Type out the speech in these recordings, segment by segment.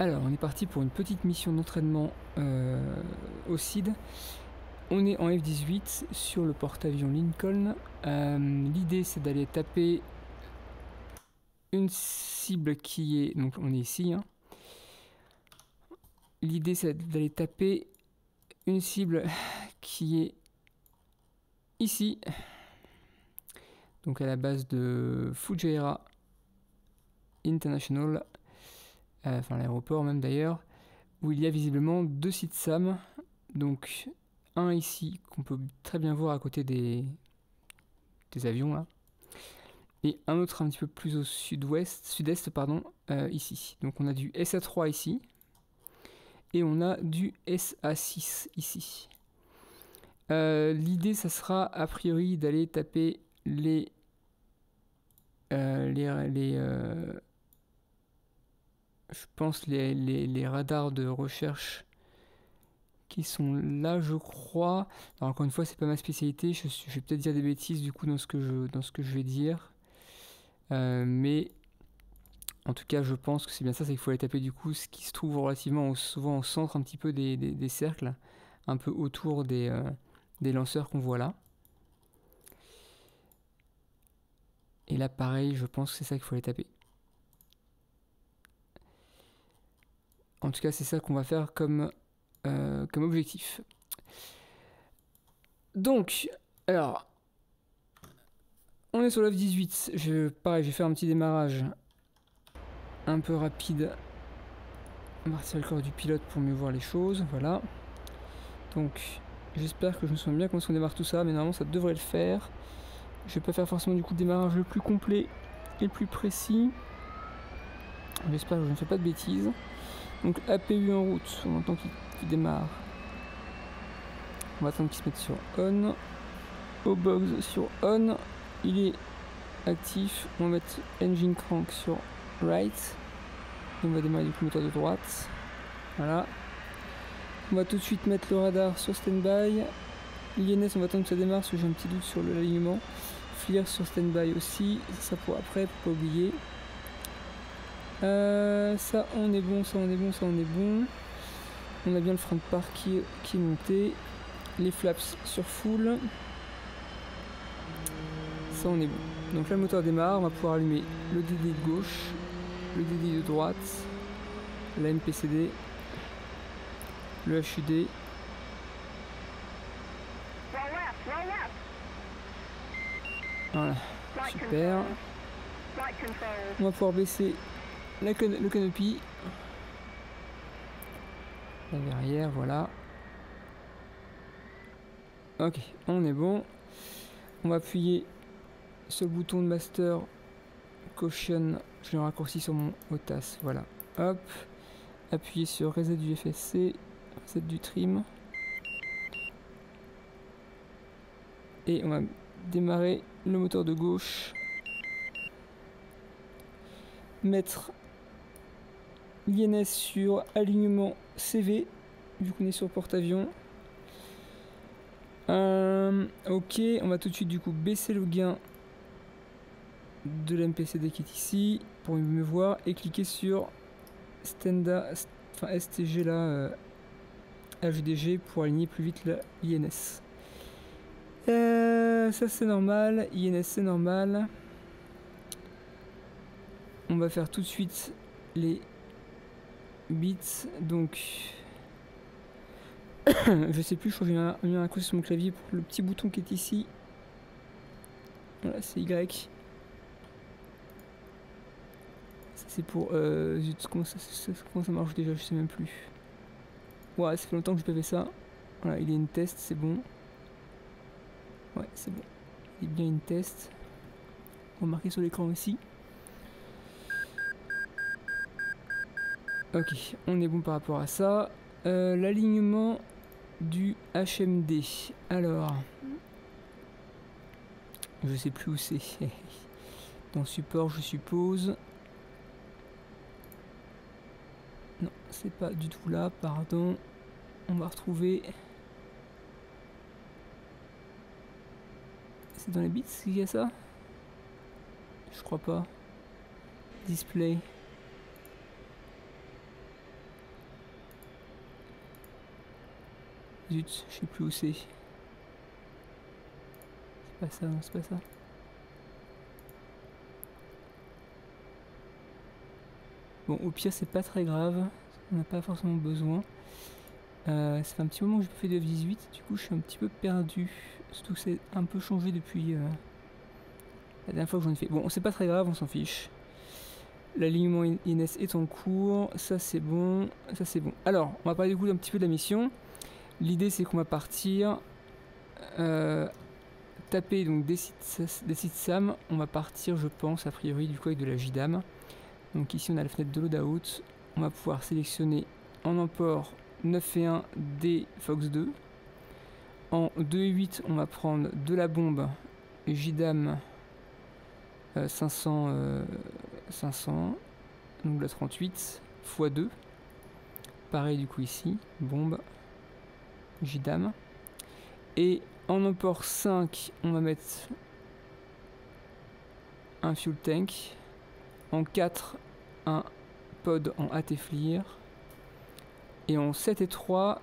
Alors, on est parti pour une petite mission d'entraînement au CID. On est en F-18 sur le porte-avions Lincoln. L'idée, c'est d'aller taper une cible qui est... Donc, on est ici. Hein. L'idée, c'est d'aller taper une cible qui est ici. Donc, à la base de Fujairah International. Enfin, l'aéroport même d'ailleurs. Où il y a visiblement 2 sites SAM. Donc, un ici qu'on peut très bien voir à côté des avions là, et un autre un petit peu plus au sud-est pardon, ici. Donc on a du SA3 ici et on a du SA6 ici. L'idée ça sera a priori d'aller taper les je pense les radars de recherche qui sont là, je crois. Alors, encore une fois, c'est pas ma spécialité. Je vais peut-être dire des bêtises du coup dans ce que je vais dire. Mais en tout cas, je pense que c'est bien ça, c'est qu'il faut aller taper du coup ce qui se trouve relativement souvent au centre un petit peu des cercles, un peu autour des lanceurs qu'on voit là. Et là, pareil, je pense que c'est ça qu'il faut aller taper. En tout cas, c'est ça qu'on va faire comme objectif. Donc, alors, on est sur le F-18. Pareil, je vais faire un petit démarrage un peu rapide. On va retirer le corps du pilote pour mieux voir les choses. Voilà. Donc, j'espère que je me souviens bien comment on démarre tout ça, mais normalement ça devrait le faire. Je vais pas faire forcément du coup le démarrage le plus complet et le plus précis. J'espère que je ne fais pas de bêtises. Donc APU en route, on entend qu'il démarre. On va attendre qu'il se mette sur on. O-Box sur on. Il est actif. On va mettre engine crank sur right. Et on va démarrer du coup le moteur de droite. Voilà. On va tout de suite mettre le radar sur standby. L'INS, on va attendre que ça démarre parce que j'ai un petit doute sur l'alignement. FLIR sur standby aussi, ça pour après, pour pas oublier. Ça on est bon, ça on est bon, ça on est bon. On a bien le frein de part qui est monté. Les flaps sur full. Ça on est bon. Donc là le moteur démarre, on va pouvoir allumer le DD de gauche, le DD de droite, la MPCD, le HUD. Voilà, super. On va pouvoir baisser le canopy. La verrière, voilà. Ok, on est bon. On va appuyer sur le bouton de master caution. Je le raccourcis sur mon OTAS, voilà. Hop. Appuyer sur reset du FSC, reset du trim. Et on va démarrer le moteur de gauche. Mettre l'INS sur alignement CV, vu qu'on est sur porte-avions. Ok, on va tout de suite du coup baisser le gain de l'MPCD qui est ici pour mieux voir et cliquer sur STG là, HDG pour aligner plus vite l'INS. Ça c'est normal, INS c'est normal. On va faire tout de suite les bits, donc je sais plus, je crois que j'ai mis un coup sur mon clavier pour le petit bouton qui est ici. Voilà, c'est Y. Ça c'est pour... zut, comment ça marche déjà, je sais même plus. Ouais, ça fait longtemps que je n'ai pas fait ça. Voilà, il est une test, c'est bon. Ouais, c'est bon. Il est bien une test. On va marquer sur l'écran aussi. Ok, on est bon par rapport à ça. L'alignement du HMD. Alors, je sais plus où c'est. Dans support, je suppose. Non, c'est pas du tout là, pardon. On va retrouver. C'est dans les bits qu'il y a ça? Je crois pas. Display. Zut, je sais plus où c'est. C'est pas ça, non, c'est pas ça. Bon, au pire, c'est pas très grave. On n'a pas forcément besoin. Ça fait un petit moment que j'ai pas fait de F18. Du coup, je suis un petit peu perdu. Surtout que c'est un peu changé depuis la dernière fois que j'en ai fait. Bon, c'est pas très grave, on s'en fiche. L'alignement INS est en cours. Ça, c'est bon. Ça, c'est bon. Alors, on va parler du coup un petit peu de la mission. L'idée, c'est qu'on va partir taper donc des sites SAM. On va partir, je pense, a priori, du coup, avec de la JDAM. Donc ici, on a la fenêtre de loadout. On va pouvoir sélectionner en emport 9 et 1 des Fox 2. En 2 et 8, on va prendre de la bombe JDAM 500, 500, donc la 38 x 2. Pareil du coup ici, bombe JDAM. Et en emport 5, on va mettre un fuel tank. En 4, un pod en AT FLIR. Et en 7 et 3,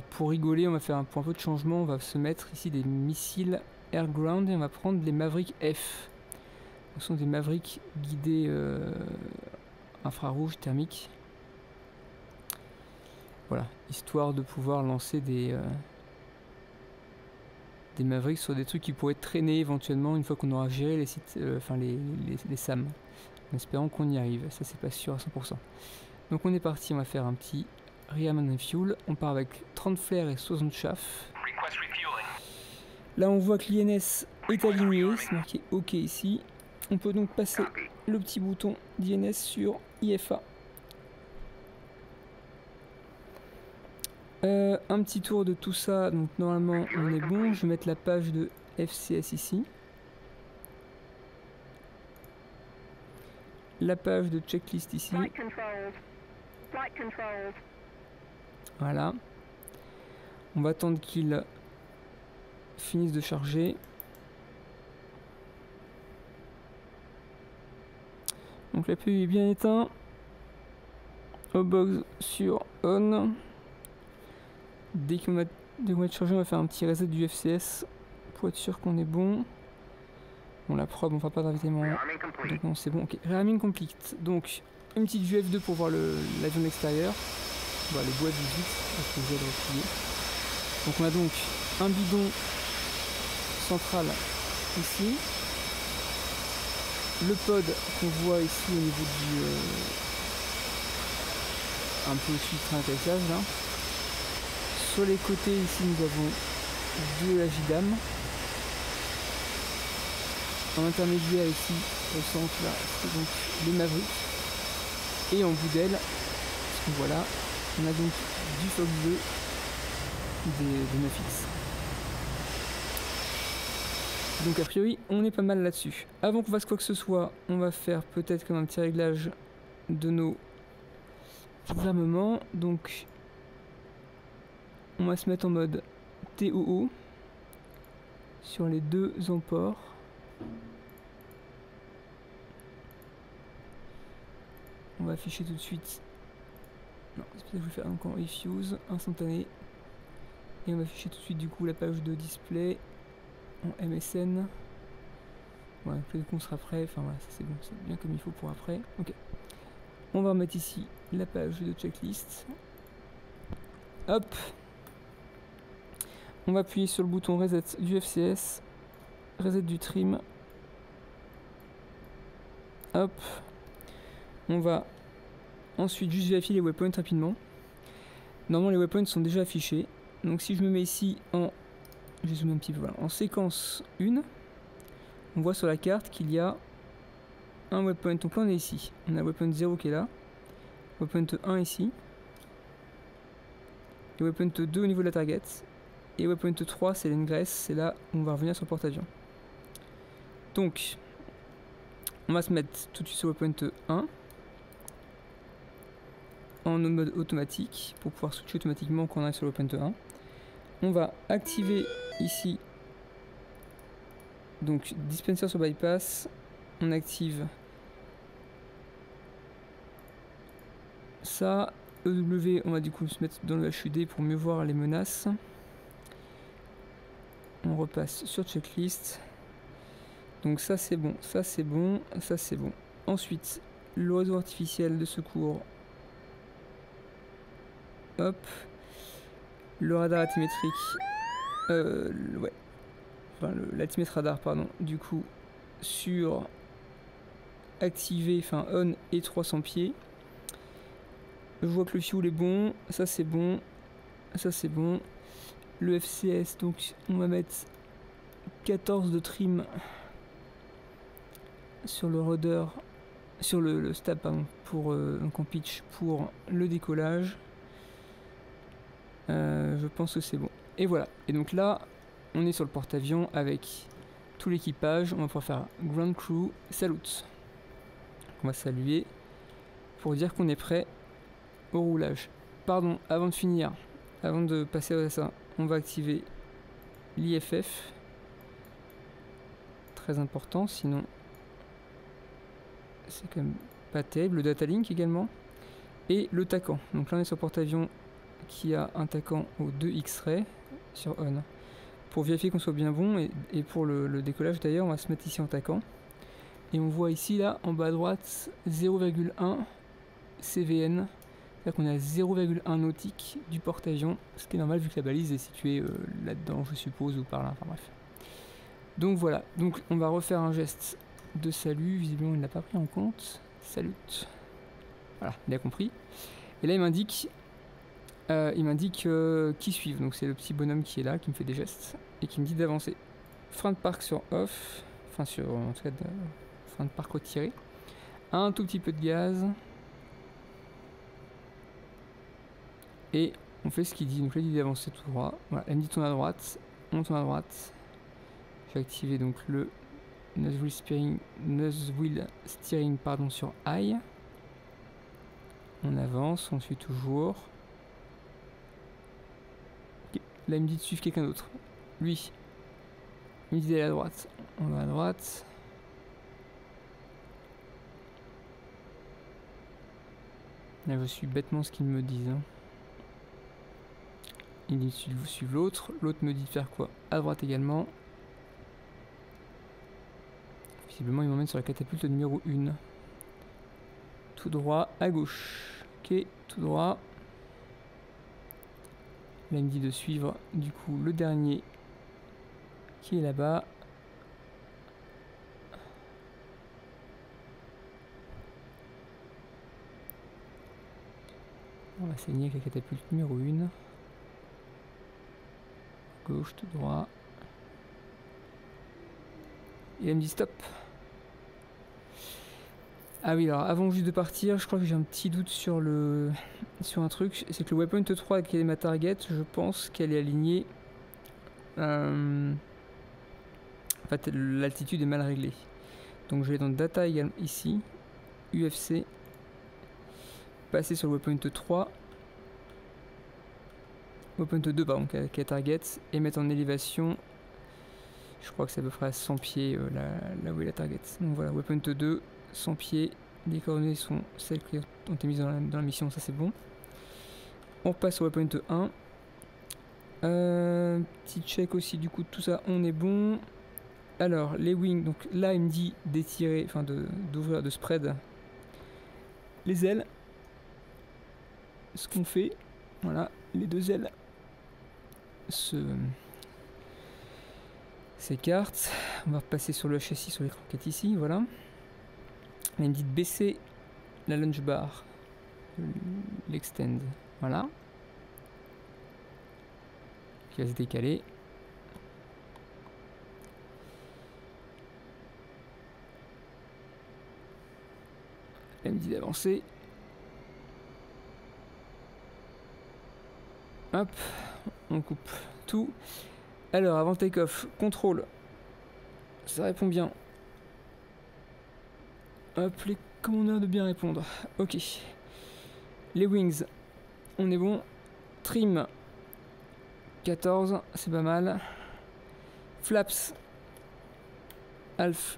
pour rigoler, on va faire pour un peu de changement, on va se mettre ici des missiles air ground et on va prendre les Maverick F. Ce sont des Mavericks guidés infrarouge thermique. Voilà, histoire de pouvoir lancer des Mavericks sur des trucs qui pourraient traîner éventuellement une fois qu'on aura géré les sites, les SAM. En espérant qu'on y arrive, ça c'est pas sûr à 100%. Donc on est parti, on va faire un petit rearmament fuel. On part avec 30 flares et 60 chaff. Là on voit que l'INS est aligné, c'est marqué OK ici. On peut donc passer le petit bouton d'INS sur IFA. Un petit tour de tout ça, donc normalement on est bon. Je vais mettre la page de FCS ici. La page de checklist ici. Voilà. On va attendre qu'il finisse de charger. Donc la l'APU est bien éteint. Hotbox sur on. Dès qu'on va être chargé, on va faire un petit reset du FCS pour être sûr qu'on est bon. Bon, la probe, on fera pas de ravitaillement. Donc non, c'est bon. Ok, rearming complete. Donc une petite vue F2 pour voir l'avion extérieur. Voilà, le bois 18 avec les ailes repliées. Donc on a donc un bidon central ici. Le pod qu'on voit ici au niveau du un peu au-dessus du train d'atterrissage là. Sur les côtés ici nous avons de la JDAM. En intermédiaire ici au centre là c'est donc les Mavericks. Et en bout d'aile, voilà, on a donc du Fox 2 des 9X. Donc a priori on est pas mal là-dessus. Avant qu'on fasse quoi que ce soit, on va faire peut-être comme un petit réglage de nos armements. Donc on va se mettre en mode TOO sur les deux emports. On va afficher tout de suite. Non, c'est peut-être que je vais faire encore refuse instantané. Et on va afficher tout de suite du coup la page de display en MSN. Voilà, peut-être qu'on sera prêt. Enfin voilà, ça c'est bon, c'est bien comme il faut pour après. Ok. On va remettre ici la page de checklist. Hop. On va appuyer sur le bouton reset du FCS. Reset du trim. Hop. On va ensuite juste vérifier les waypoints rapidement. Normalement les waypoints sont déjà affichés. Donc si je me mets ici en... Je vais zoomer un petit peu, voilà. En séquence 1, on voit sur la carte qu'il y a un waypoint. Donc là on est ici. On a waypoint 0 qui est là. Waypoint 1 ici. Et waypoint 2 au niveau de la target. Et waypoint 3 c'est l'ingress. C'est là où on va revenir sur le porte-avions. Donc on va se mettre tout de suite sur waypoint 1 en mode automatique pour pouvoir switcher automatiquement quand on est sur le waypoint 1. On va activer ici donc dispenser sur bypass. On active ça EW, on va du coup se mettre dans le HUD pour mieux voir les menaces. On repasse sur checklist. Donc ça c'est bon, ça c'est bon, ça c'est bon. Ensuite, le réseau artificiel de secours. Hop. Le radar altimétrique. Ouais. Enfin, l'altimètre radar, pardon. Du coup, sur activé, enfin on et 300 pieds. Je vois que le fuel est bon, ça c'est bon, ça c'est bon. Le FCS, donc on va mettre 14 de trim sur le rudder, sur le stab, pardon, pour donc en pitch pour le décollage. Je pense que c'est bon. Et voilà. Et donc là, on est sur le porte-avions avec tout l'équipage. On va pouvoir faire ground crew, salute. On va saluer pour dire qu'on est prêt au roulage. Pardon, avant de finir, avant de passer à ça, on va activer l'IFF. Très important, sinon c'est quand même pas terrible. Le data link également. Et le TACAN. Donc là on est sur porte-avions qui a un TACAN au 2 X-ray sur on. Pour vérifier qu'on soit bien bon, et pour le décollage d'ailleurs, on va se mettre ici en TACAN. Et on voit ici, là, en bas à droite, 0,1 CVN. C'est-à-dire qu'on est à 0,1 nautique du porte-avions, ce qui est normal vu que la balise est située là-dedans, je suppose, ou par là, enfin bref. Donc voilà, donc on va refaire un geste de salut, visiblement il ne l'a pas pris en compte. Salut. Voilà, il a compris. Et là il m'indique qui suivent, donc c'est le petit bonhomme qui est là, qui me fait des gestes, et qui me dit d'avancer. Frein de parc sur off, enfin sur, en tout cas, frein de parc retiré. Un tout petit peu de gaz. Et on fait ce qu'il dit, donc là il dit d'avancer tout droit. Voilà, elle me dit tourne à droite, on tourne à droite. Je vais activer donc le nose wheel steering pardon, sur high. On avance, on suit toujours. Okay. Là il me dit de suivre quelqu'un d'autre. Lui, il me dit d'aller à droite. On va à droite. Là je suis bêtement ce qu'ils me disent. Hein. Il dit de suivre l'autre. L'autre me dit de faire quoi? À droite également. Visiblement il m'emmène sur la catapulte numéro 1. Tout droit à gauche. Ok, tout droit. Là il me dit de suivre du coup le dernier qui est là-bas. On va s'aligner avec la catapulte numéro 1. Gauche, tout droit. Et elle me dit stop. Ah oui, alors avant juste de partir, je crois que j'ai un petit doute sur un truc. C'est que le waypoint 3 qui est ma target, je pense qu'elle est alignée. En fait, l'altitude est mal réglée. Donc je vais dans data également ici. UFC. Passer sur le waypoint 3. Waypoint 2 pardon, qui est target. Et mettre en élévation. Je crois que c'est à peu près à 100 pieds là où est la target. Donc voilà, waypoint 2, 100 pieds. Les coordonnées sont celles qui ont été mises dans la mission, ça c'est bon. On passe au waypoint 1. Petit check aussi, du coup tout ça on est bon. Alors les wings, donc là il me dit d'étirer, enfin d'ouvrir, de spread les ailes. Ce qu'on fait, voilà, les deux ailes s'écartent. On va repasser sur le châssis, sur les croquettes ici, voilà. Là, il me dit de baisser la launch bar, l'extend, voilà. Qui va se décaler. Là, il me dit d'avancer. Hop, on coupe tout. Alors, avant le take-off, contrôle. Ça répond bien. Hop, les commandeurs de bien répondre. Ok. Les wings, on est bon. Trim, 14, c'est pas mal. Flaps, half,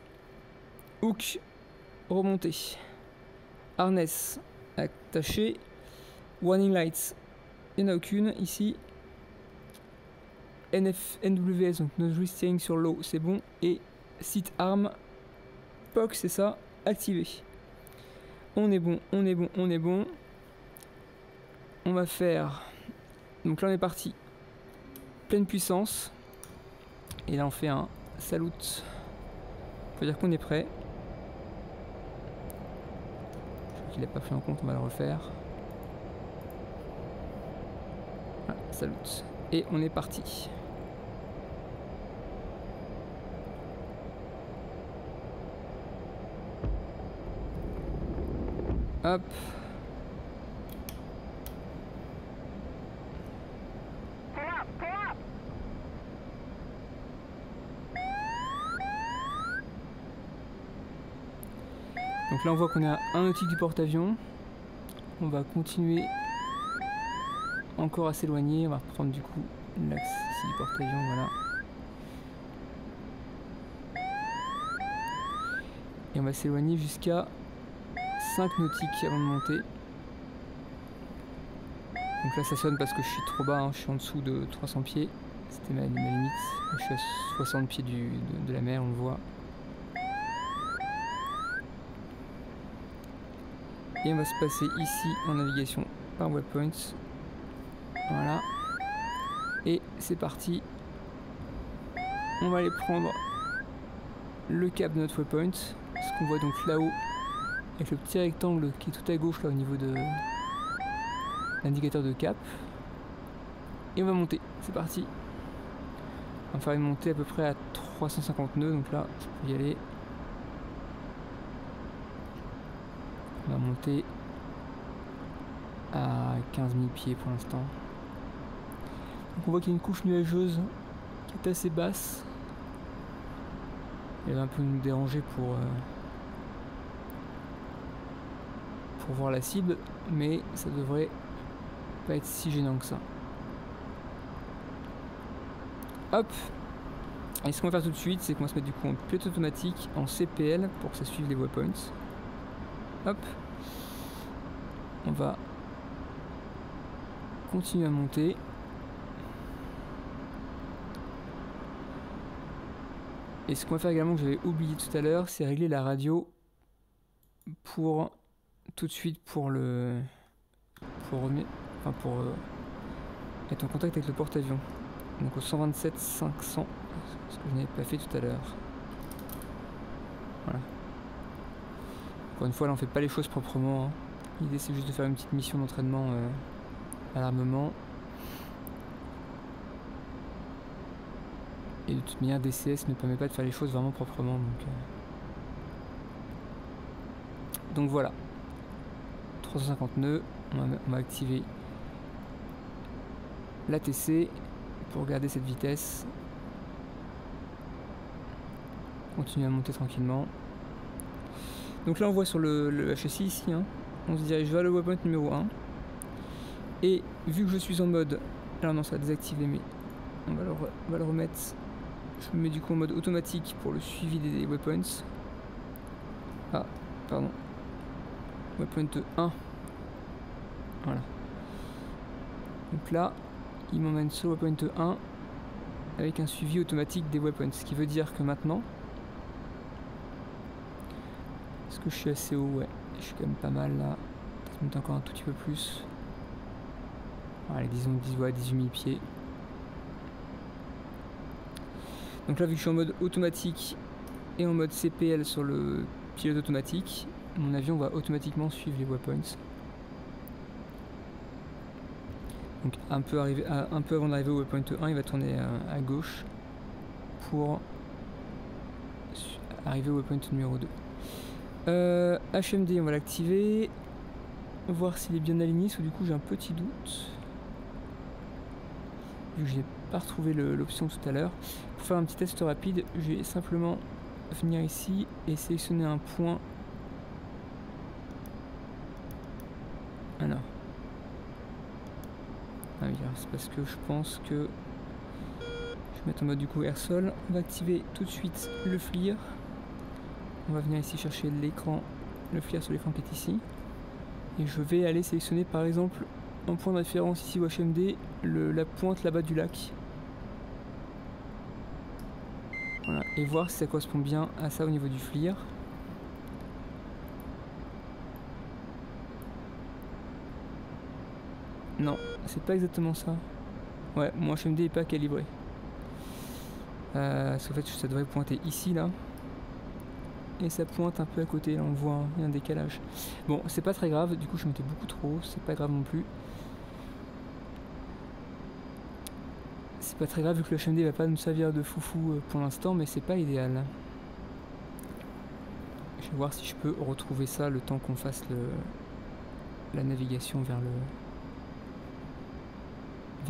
hook, remonté. Harness, attaché. Warning lights, il n'y en a aucune ici. NWS, donc nose staying sur low, c'est bon. Et sit arm, POC, c'est ça, activé. On est bon, on est bon, on est bon. On va faire... Donc là on est parti. Pleine puissance. Et là on fait un salut. Faut dire qu'on est prêt. Je crois qu'il n'a pas pris en compte, on va le refaire. Voilà, salut. Et on est parti. Hop. Donc là on voit qu'on est à 1 nautique du porte-avions. On va continuer encore à s'éloigner. On va reprendre du coup l'axe ici du porte-avions, voilà. Et on va s'éloigner jusqu'à 5 nautiques avant de monter. Donc là ça sonne parce que je suis trop bas, hein. Je suis en dessous de 300 pieds. C'était ma limite. Je suis à 60 pieds de la mer, on le voit. Et on va se passer ici en navigation par waypoints. Voilà. Et c'est parti. On va aller prendre le cap de notre waypoint. Ce qu'on voit donc là-haut, avec le petit rectangle qui est tout à gauche là au niveau de l'indicateur de cap. Et on va monter. C'est parti. On va faire une montée à peu près à 350 nœuds. Donc là, je peux y aller. On va monter à 15 000 pieds pour l'instant. Donc on voit qu'il y a une couche nuageuse qui est assez basse. Elle va un peu nous déranger pour voir la cible, mais ça devrait pas être si gênant que ça. Hop! Et ce qu'on va faire tout de suite, c'est qu'on va se mettre du coup en pilote automatique, en CPL, pour que ça suive les waypoints. Hop, on va continuer à monter. Et ce qu'on va faire également, que j'avais oublié tout à l'heure, c'est régler la radio pour tout de suite pour être en contact avec le porte-avions. Donc au 127 500, ce que je n'avais pas fait tout à l'heure. Voilà. Encore une fois, là on fait pas les choses proprement, hein. L'idée c'est juste de faire une petite mission d'entraînement à l'armement. Et de toute manière DCS ne permet pas de faire les choses vraiment proprement. Donc voilà. 350 nœuds. On va activer l'ATC pour garder cette vitesse. Continuer à monter tranquillement. Donc là on voit sur le châssis ici, hein, on se dirige vers le waypoint numéro 1. Et vu que je suis en mode... Alors non, ça va désactiver, mais on va le remettre. Je me mets du coup en mode automatique pour le suivi des waypoints. Ah, pardon. Waypoint 1. Voilà. Donc là, il m'emmène sur le waypoint 1 avec un suivi automatique des waypoints. Ce qui veut dire que maintenant... Est-ce que je suis assez haut? Ouais, je suis quand même pas mal là. Peut-être monter encore un tout petit peu plus. Allez, disons 18 000 pieds. Donc là, vu que je suis en mode automatique et en mode CPL sur le pilote automatique, mon avion va automatiquement suivre les waypoints. Donc un peu avant d'arriver au waypoint 1, il va tourner à gauche pour arriver au waypoint numéro 2. HMD, on va l'activer, voir s'il est bien aligné, parce que du coup j'ai un petit doute, vu que je n'ai pas retrouvé l'option tout à l'heure. Pour faire un petit test rapide, je vais simplement venir ici et sélectionner un point. Alors, ah oui, c'est parce que je pense que je vais mettre en mode du coup air sol. On va activer tout de suite le FLIR. On va venir ici chercher l'écran, le FLIR sur l'écran qui est ici. Et je vais aller sélectionner par exemple en point de référence ici au HMD, la pointe là-bas du lac. Voilà, et voir si ça correspond bien à ça au niveau du FLIR. Non, c'est pas exactement ça. Ouais, mon HMD est pas calibré. Parce qu'en fait, ça devrait pointer ici, là. Et ça pointe un peu à côté, là, on voit, il y a un décalage. Bon, c'est pas très grave, du coup, je mettais beaucoup trop, c'est pas grave non plus. C'est pas très grave vu que le HMD va pas nous servir de foufou pour l'instant, mais c'est pas idéal. Je vais voir si je peux retrouver ça le temps qu'on fasse la navigation vers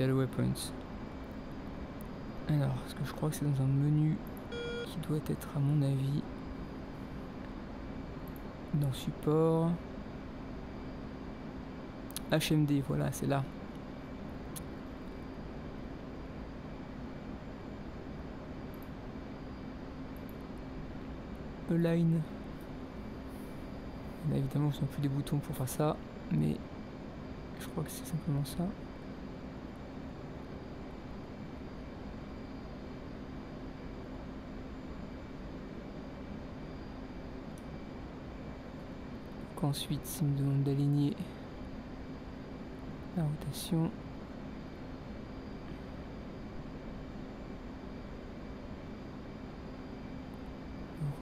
le waypoint. Alors, est-ce que je crois que c'est dans un menu qui doit être, à mon avis, dans support HMD, voilà, c'est là. Align. Là, évidemment, je n'ai plus des boutons pour faire ça, mais je crois que c'est simplement ça. Donc ensuite, il me demande d'aligner la rotation.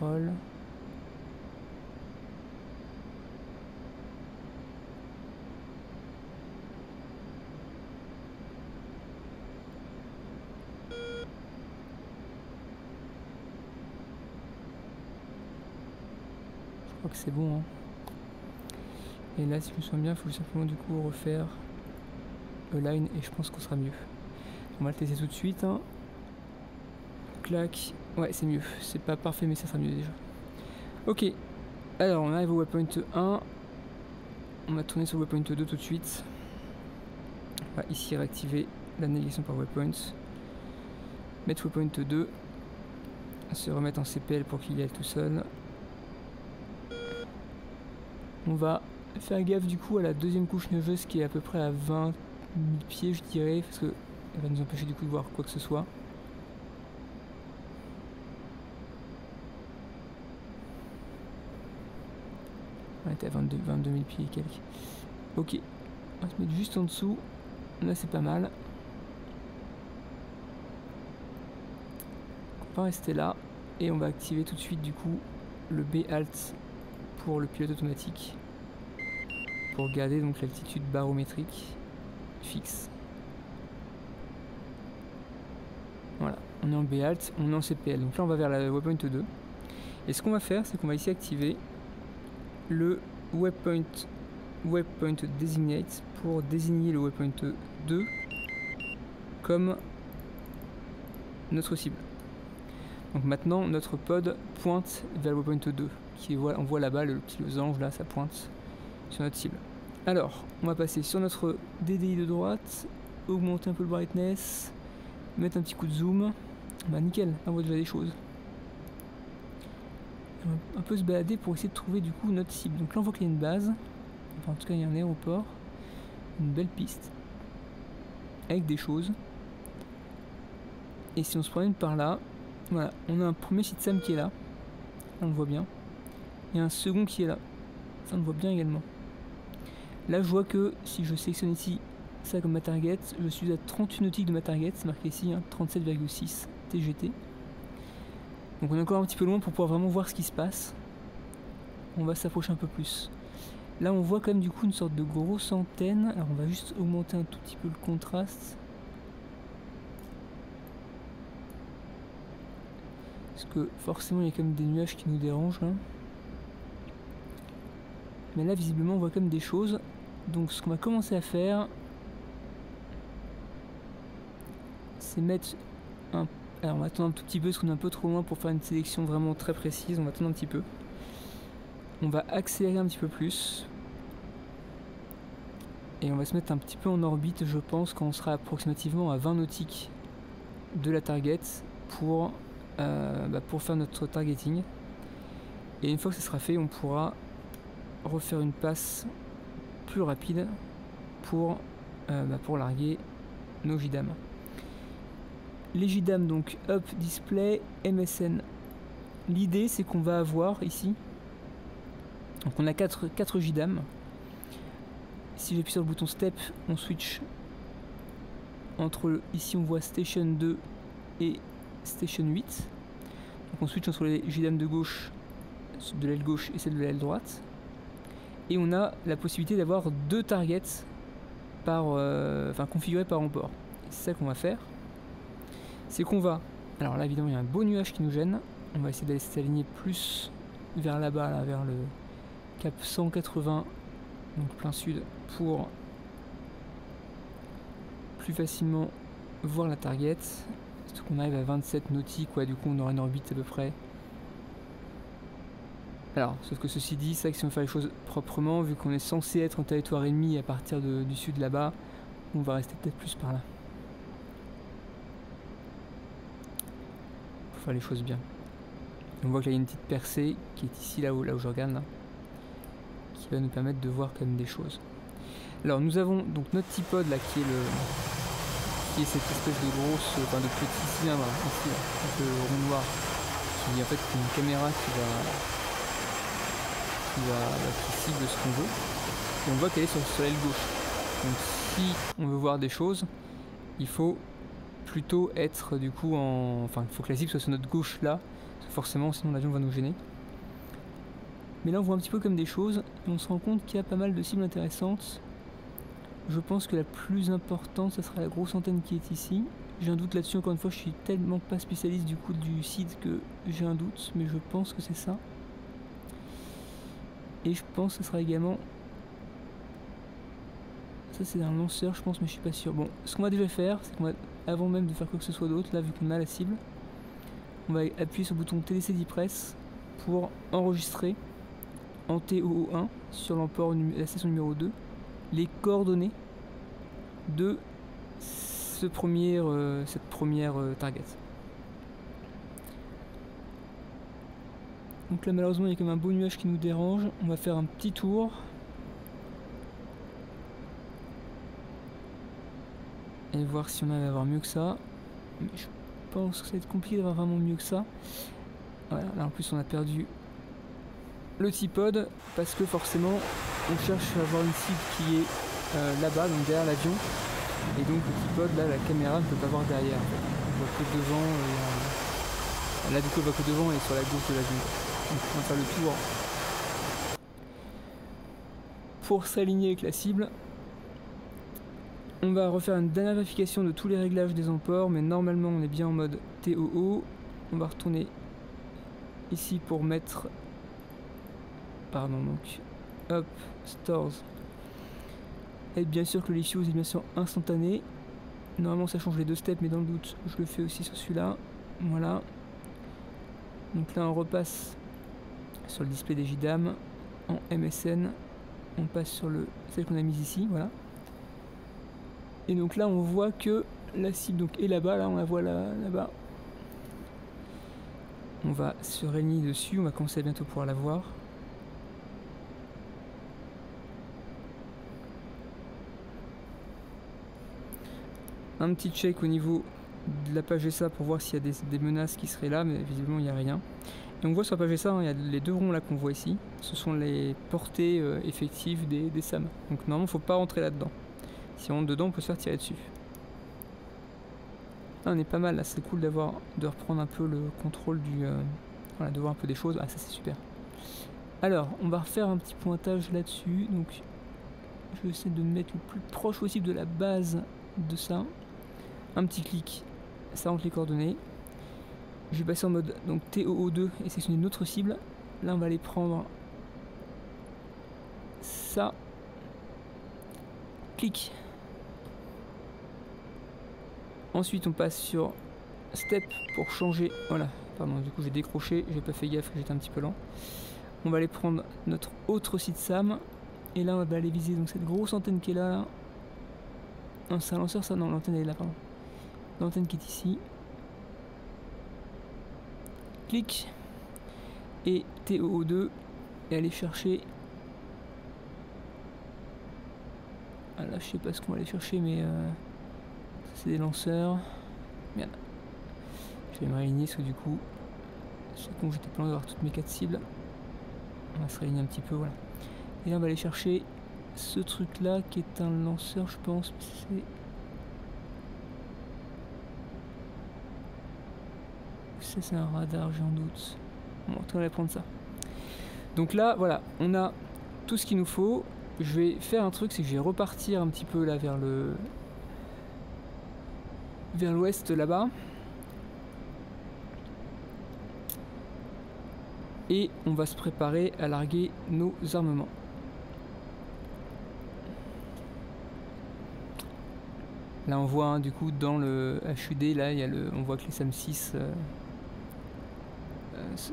Le roll. Je crois que c'est bon, hein. Et là, si je me souviens bien, il faut simplement du coup refaire Align et je pense qu'on sera mieux. On va le tester tout de suite, hein. Clac. Ouais, c'est mieux. C'est pas parfait, mais ça sera mieux déjà. Ok. Alors, on arrive au waypoint 1. On va tourner sur le waypoint 2 tout de suite. On va ici réactiver la navigation par waypoint. Mettre waypoint 2. Se remettre en CPL pour qu'il y aille tout seul. On va faire gaffe du coup à la deuxième couche neigeuse qui est à peu près à 20 000 pieds, je dirais, parce qu'elle va nous empêcher du coup de voir quoi que ce soit. On était à 22 000 pieds et quelques. Ok, on va se mettre juste en dessous. Là c'est pas mal. On va rester là et on va activer tout de suite du coup le B-Alt pour le pilote automatique. Pour garder donc l'altitude barométrique fixe. Voilà, on est en B-Alt, on est en CPL. Donc là on va vers la waypoint 2. Et ce qu'on va faire, c'est qu'on va ici activer le waypoint designate pour désigner le waypoint 2 comme notre cible. Donc maintenant notre pod pointe vers le waypoint 2 qui est, voilà, on voit là-bas le petit losange là, ça pointe sur notre cible. Alors on va passer sur notre DDI de droite, augmenter un peu le brightness, mettre un petit coup de zoom. Bah nickel, là on voit déjà des choses. On va un peu se balader pour essayer de trouver du coup notre cible. Donc là on voit qu'il y a une base, enfin en tout cas il y a un aéroport, une belle piste avec des choses. Et si on se promène par là, voilà, on a un premier site SAM qui est là, on le voit bien, et un second qui est là, ça on le voit bien également. Là je vois que si je sélectionne ici ça comme ma target, je suis à 38 nautiques de ma target, c'est marqué ici, hein, 37,6 TGT. Donc on est encore un petit peu loin pour pouvoir vraiment voir ce qui se passe. On va s'approcher un peu plus. Là on voit quand même du coup une sorte de grosse antenne. Alors on va juste augmenter un tout petit peu le contraste. Parce que forcément il y a quand même des nuages qui nous dérangent là. Mais là visiblement on voit quand même des choses. Donc ce qu'on va commencer à faire, c'est mettre un... Alors on va attendre un tout petit peu parce qu'on est un peu trop loin pour faire une sélection vraiment très précise. On va attendre un petit peu. On va accélérer un petit peu plus. Et on va se mettre un petit peu en orbite, je pense, quand on sera approximativement à 20 nautiques de la target pour faire notre targeting. Et une fois que ce sera fait, on pourra refaire une passe plus rapide pour pour larguer nos JDAM. Les JDAM, donc Up Display MSN. L'idée c'est qu'on va avoir ici, donc on a 4 JDAM. Si j'appuie sur le bouton Step, on switch entre, ici on voit Station 2 et Station 8. Donc on switch entre les JDAM de gauche, de l'aile gauche et celle de l'aile droite. Et on a la possibilité d'avoir 2 targets par, configurés par port. C'est ça qu'on va faire. C'est qu'on va... Alors là évidemment il y a un beau nuage qui nous gêne. On va essayer d'aller s'aligner plus vers là-bas, là, vers le cap 180, donc plein sud, pour plus facilement voir la target. Surtout qu'on arrive à 27 nautiques, du coup on aura une orbite à peu près. Alors, sauf que ceci dit, c'est vrai que si on fait les choses proprement, vu qu'on est censé être en territoire ennemi à partir du sud là-bas, on va rester peut-être plus par là. Faut faire les choses bien. On voit qu'il y a une petite percée qui est ici, là où je regarde, là, qui va nous permettre de voir quand même des choses. Alors nous avons donc notre tripode là qui est cette espèce de grosse, de petit cylindre ici, là, un peu rond noir, qui est en fait une caméra qui cible ce qu'on veut. Et on voit qu'elle est sur l'aile gauche. Donc si on veut voir des choses, il faut plutôt être du coup il faut que la cible soit sur notre gauche là, forcément sinon l'avion va nous gêner. Mais là on voit un petit peu comme des choses et on se rend compte qu'il y a pas mal de cibles intéressantes. Je pense que la plus importante ça sera la grosse antenne qui est ici. J'ai un doute là-dessus, encore une fois je suis tellement pas spécialiste du coup du site que j'ai un doute, mais je pense que c'est ça. Et je pense que ce sera également... Ça c'est un lanceur je pense, mais je suis pas sûr. Bon, ce qu'on va déjà faire, c'est qu'on va, avant même de faire quoi que ce soit d'autre, là vu qu'on a la cible, on va appuyer sur le bouton TDC press pour enregistrer en TOO1 sur la station numéro 2 les coordonnées de cette première target. Donc là malheureusement il y a comme un beau nuage qui nous dérange. On va faire un petit tour. Et voir si on arrive à avoir mieux que ça. Mais je pense que ça va être compliqué d'avoir vraiment mieux que ça. Voilà, là en plus on a perdu le tripode parce que forcément on cherche à avoir une cible qui est là-bas, donc derrière l'avion. Et donc le tripode, là la caméra ne peut pas voir derrière. En fait. On voit que devant. Là du coup on voit que devant et sur la gauche de l'avion. Donc on va faire le tour pour s'aligner avec la cible. On va refaire une dernière vérification de tous les réglages des emports, mais normalement on est bien en mode TOO. On va retourner ici pour mettre, donc hop, stores. Et bien sûr que le Lithios est bien sûr instantané. Normalement ça change les 2 steps, mais dans le doute je le fais aussi sur celui-là. Voilà. Donc là on repasse sur le display des JDAM en MSN. On passe sur celle qu'on a mise ici, voilà. Et donc là on voit que la cible donc est là-bas, là on la voit là-bas. On va se réunir dessus, on va commencer à bientôt pouvoir la voir. Un petit check au niveau de la page ESA pour voir s'il y a des menaces qui seraient là, mais visiblement il n'y a rien. Et on voit sur la page ESA, il y a les 2 ronds là qu'on voit ici, ce sont les portées effectives des SAM. Donc normalement il ne faut pas rentrer là-dedans. Si on rentre dedans, on peut se faire tirer dessus. Là, on est pas mal, là, c'est cool de reprendre un peu le contrôle de voir un peu des choses. Ah, ça c'est super. Alors, on va refaire un petit pointage là-dessus. Donc, je vais essayer de me mettre le plus proche possible de la base de ça. Un petit clic, ça rentre les coordonnées. Je vais passer en mode donc TOO2 et sélectionner une autre cible. Là, on va aller prendre ça. Clic. Ensuite on passe sur Step pour changer. Voilà, pardon, du coup j'ai décroché, j'ai pas fait gaffe que j'étais un petit peu lent. On va aller prendre notre autre site SAM. Et là on va aller viser donc cette grosse antenne qui est là. Non, c'est un lanceur ça? Non, l'antenne est là, pardon. L'antenne qui est ici. Clic. Et TOO2. Et aller chercher. Ah, là je sais pas ce qu'on va aller chercher, mais c'est des lanceurs. Merde. Je vais me réaligner parce que du coup, c'est con, j'étais plein d'avoir toutes mes 4 cibles. On va se réaligner un petit peu, voilà. Et là on va aller chercher ce truc là qui est un lanceur, je pense. C'est un radar, j'en doute. Bon, on va prendre ça. Donc là, voilà, on a tout ce qu'il nous faut. Je vais faire un truc, c'est que je vais repartir un petit peu là vers l'ouest là-bas. Et on va se préparer à larguer nos armements. Là on voit du coup dans le HUD, là on voit que les SAM-6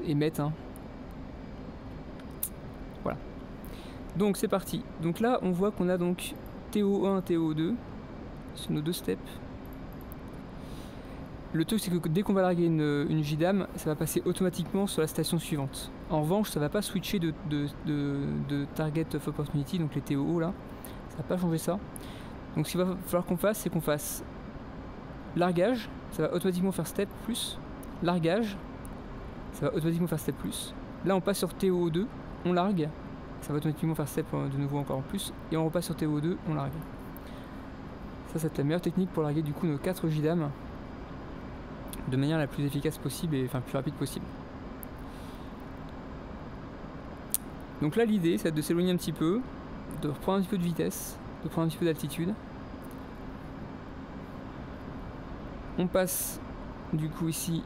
émettent. Voilà. Donc c'est parti. Donc là on voit qu'on a donc TO1, TO2 sur nos deux steps. Le truc c'est que dès qu'on va larguer une JDAM, ça va passer automatiquement sur la station suivante. En revanche, ça va pas switcher de target of opportunity, donc les TOO là. Ça va pas changer ça. Donc ce qu'il va falloir qu'on fasse, c'est qu'on fasse largage, ça va automatiquement faire step plus. Largage, ça va automatiquement faire step plus. Là on passe sur TO2, on largue, ça va automatiquement faire step de nouveau encore en plus. Et on repasse sur TO2, on largue. Ça c'est la meilleure technique pour larguer du coup nos 4 JDAM de manière la plus efficace possible et enfin plus rapide possible. Donc là l'idée c'est de s'éloigner un petit peu, de reprendre un petit peu de vitesse, de prendre un petit peu d'altitude. On passe du coup ici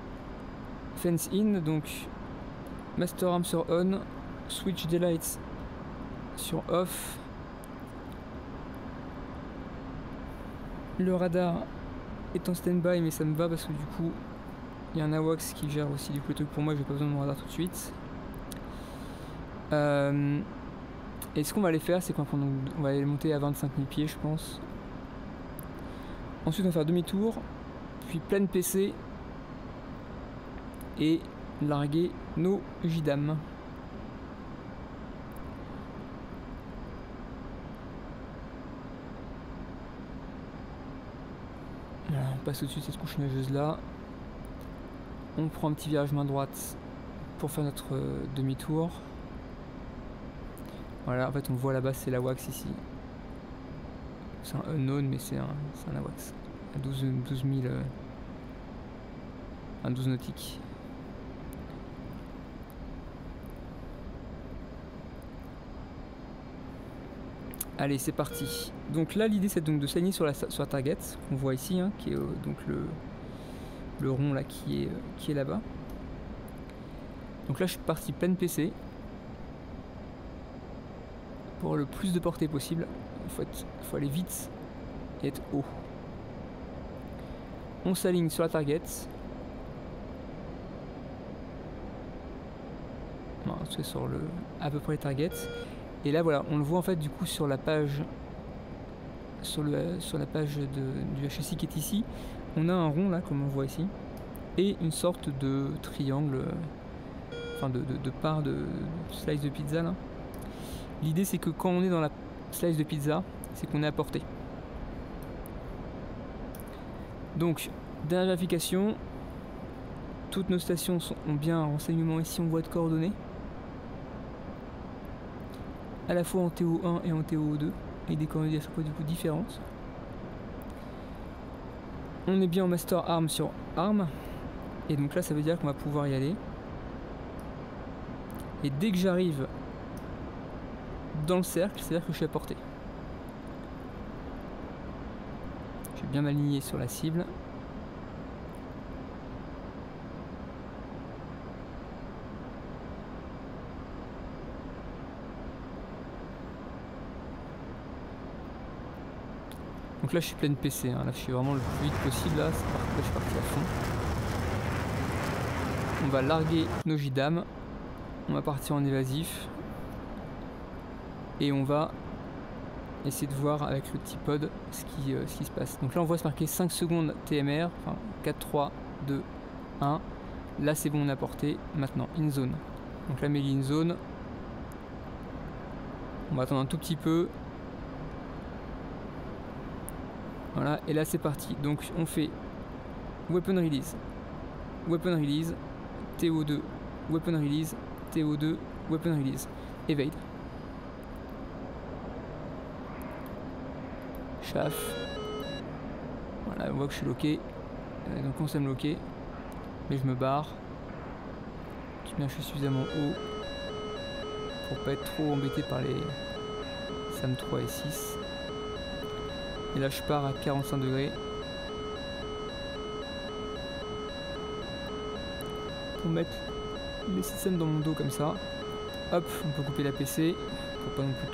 fence in, donc master arm sur on, switch daylight sur off. Le radar est en stand-by mais ça me va parce que du coup il y a un AWACS qui gère aussi du coup le truc pour moi, j'ai pas besoin de mon radar tout de suite. Et ce qu'on va aller faire, c'est qu'on va aller monter à 25 000 pieds je pense. Ensuite on va faire demi-tour, puis pleine PC et larguer nos JDAM. Voilà, on passe au-dessus de cette couche nuageuse là. On prend un petit virage main droite pour faire notre demi-tour. Voilà, en fait on voit là-bas c'est l'AWACS ici. C'est un unknown mais c'est un AWACS. À 12 000... un 12 nautique. Allez c'est parti. Donc là l'idée c'est donc de s'aligner sur la target qu'on voit ici, qui est donc le rond là qui est là-bas. Donc là je suis parti pleine PC. Pour le plus de portée possible, il faut aller vite et être haut. On s'aligne sur la target. Non, c'est sur à peu près les targets. Et là voilà, on le voit en fait du coup sur la page sur la page du HSI qui est ici. On a un rond là comme on voit ici et une sorte de triangle, enfin de part de slice de pizza là. L'idée c'est que quand on est dans la slice de pizza, c'est qu'on est à portée. Donc, dernière vérification, toutes nos stations ont bien un renseignement ici en boîte de coordonnées, à la fois en TO1 et en TO2, et des coordonnées à chaque fois du coup différentes. On est bien en master arm sur arm, et donc là ça veut dire qu'on va pouvoir y aller. Et dès que j'arrive dans le cercle, c'est-à-dire que je suis à portée. Je vais bien m'aligner sur la cible. Donc là je suis pleine PC, là je suis vraiment le plus vite possible, là je suis parti à fond. On va larguer nos JDAM, on va partir en évasif. Et on va essayer de voir avec le petit pod ce qui se passe. Donc là on voit se marquer 5 secondes TMR, enfin 4, 3, 2, 1. Là c'est bon, on a porté. Maintenant in zone. Donc là Mélie in zone. On va attendre un tout petit peu. Voilà, et là c'est parti. Donc on fait weapon release, TO2, weapon release, TO2, weapon release, evade. Chaff. Voilà, on voit que je suis loqué. Donc on sait me loquer. Mais je me barre. Bien, je suis suffisamment haut pour pas être trop embêté par les SAM 3 et 6. Et là je pars à 45 degrés. Pour mettre les systèmes dans mon dos comme ça. Hop, on peut couper la PC pour pas non plus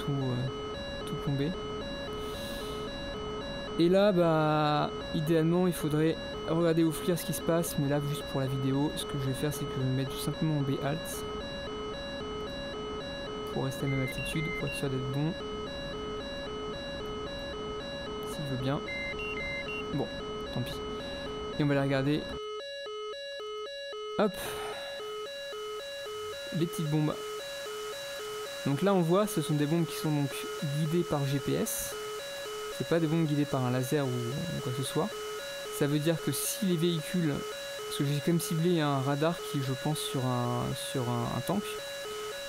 tout plomber. Et là, bah, idéalement, il faudrait regarder au FLIR ce qui se passe, mais là, juste pour la vidéo, ce que je vais faire, c'est que je vais mettre tout simplement en B-Alt pour rester à la même altitude, pour être sûr d'être bon. S'il veut bien. Bon, tant pis. Et on va la regarder. Hop. Les petites bombes. Donc là, on voit, ce sont des bombes qui sont donc guidées par GPS. C'est pas des bombes guidées par un laser ou quoi que ce soit. Ça veut dire que si les véhicules... Parce que j'ai quand même ciblé un radar qui, je pense, sur un tank.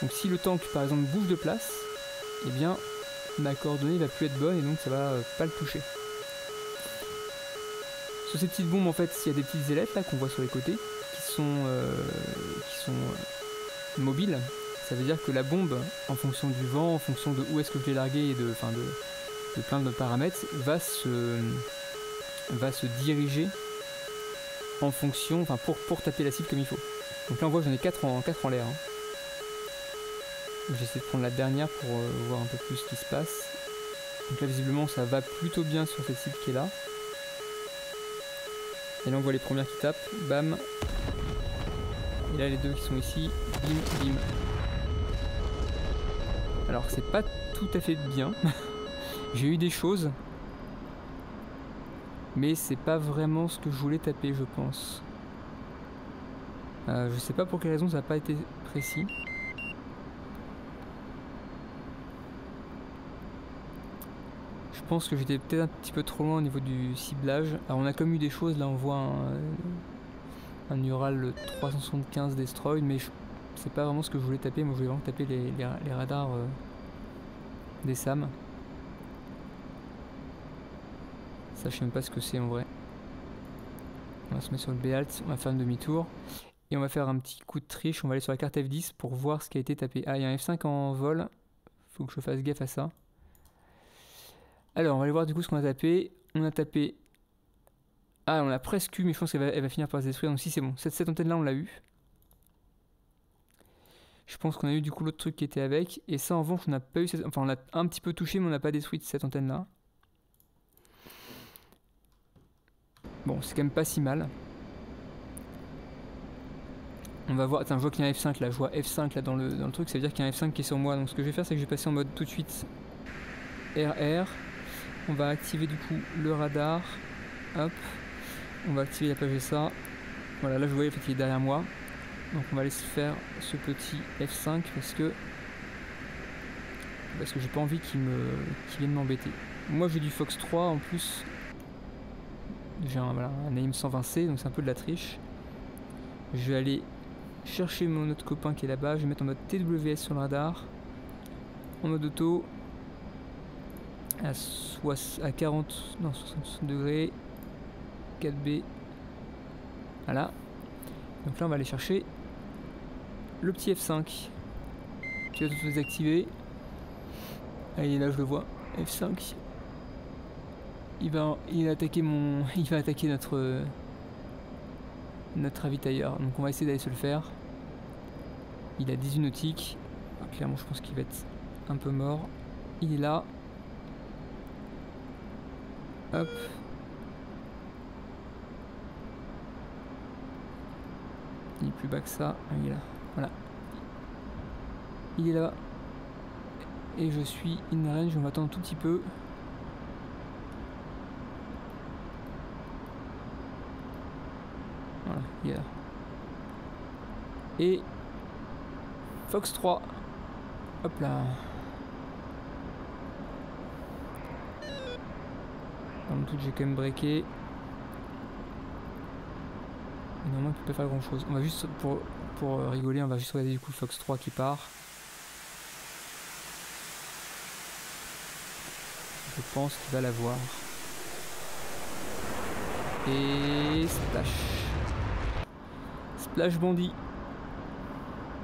Donc si le tank, par exemple, bouge de place, eh bien, ma coordonnée va plus être bonne et donc ça va pas le toucher. Sur ces petites bombes, en fait, il y a des petites ailettes là qu'on voit sur les côtés qui sont mobiles. Ça veut dire que la bombe, en fonction du vent, en fonction de où est-ce que je l'ai largué et de plein de paramètres, va se diriger en fonction, enfin pour taper la cible comme il faut. Donc là on voit que j'en ai 4 en l'air. Hein. J'essaie de prendre la dernière pour voir un peu plus ce qui se passe. Donc là visiblement ça va plutôt bien sur cette cible qui est là. Et là on voit les premières qui tapent, bam. Et là les deux qui sont ici, bim, bim. Alors c'est pas tout à fait bien. J'ai eu des choses. Mais c'est pas vraiment ce que je voulais taper, je pense. Je sais pas pour quelle raison ça n'a pas été précis. Je pense que j'étais peut-être un petit peu trop loin au niveau du ciblage. Alors on a comme eu des choses, là on voit un Ural 375 Destroy, mais c'est pas vraiment ce que je voulais taper. Moi je voulais vraiment taper les radars des SAM. Ça je sais même pas ce que c'est en vrai. On va se mettre sur le B-Alt, on va faire un demi-tour. Et on va faire un petit coup de triche, on va aller sur la carte F10 pour voir ce qui a été tapé. Ah, il y a un F5 en vol, faut que je fasse gaffe à ça. Alors, on va aller voir du coup ce qu'on a tapé. On a tapé... Ah, on a presque eu, mais je pense qu'elle va finir par se détruire. Donc si c'est bon, cette antenne-là, on l'a eu. Je pense qu'on a eu du coup l'autre truc qui était avec. Et ça, en revanche, on n'a pas eu... Enfin, on l'a un petit peu touché, mais on n'a pas détruit cette antenne-là. Bon, c'est quand même pas si mal. On va voir, attends, je vois qu'il y a un F5 là, je vois F5 là dans le truc, ça veut dire qu'il y a un F5 qui est sur moi. Donc ce que je vais faire, c'est que je vais passer en mode tout de suite RR. On va activer du coup le radar. Hop. On va activer la page SA. Voilà, là je vois en fait qu'il est derrière moi. Donc on va aller se faire ce petit F5 parce que j'ai pas envie qu'il vienne m'embêter. Moi j'ai du Fox 3 en plus. J'ai un AIM 120C, donc c'est un peu de la triche. Je vais aller chercher mon autre copain qui est là-bas. Je vais mettre en mode TWS sur le radar. En mode auto. À 40, non 60 degrés. 4B. Voilà. Donc là on va aller chercher le petit F5 qui va tout désactiver. Ah, il est là, je le vois. F5. Il va attaquer notre ravitailleur. Donc on va essayer d'aller se le faire. Il a 18 nautiques. Ah, clairement je pense qu'il va être un peu mort. Il est là. Hop. Il est plus bas que ça. Il est là. Voilà. Il est là. Et je suis in range. On va attendre un tout petit peu. Voilà, il est là. Et Fox 3. Hop là. Dans le doute, j'ai quand même breaké. Et normalement, il peut pas faire grand chose. On va juste, pour rigoler, on va juste regarder du coup le Fox 3 qui part. Je pense qu'il va l'avoir. Et splash. Splash bandit.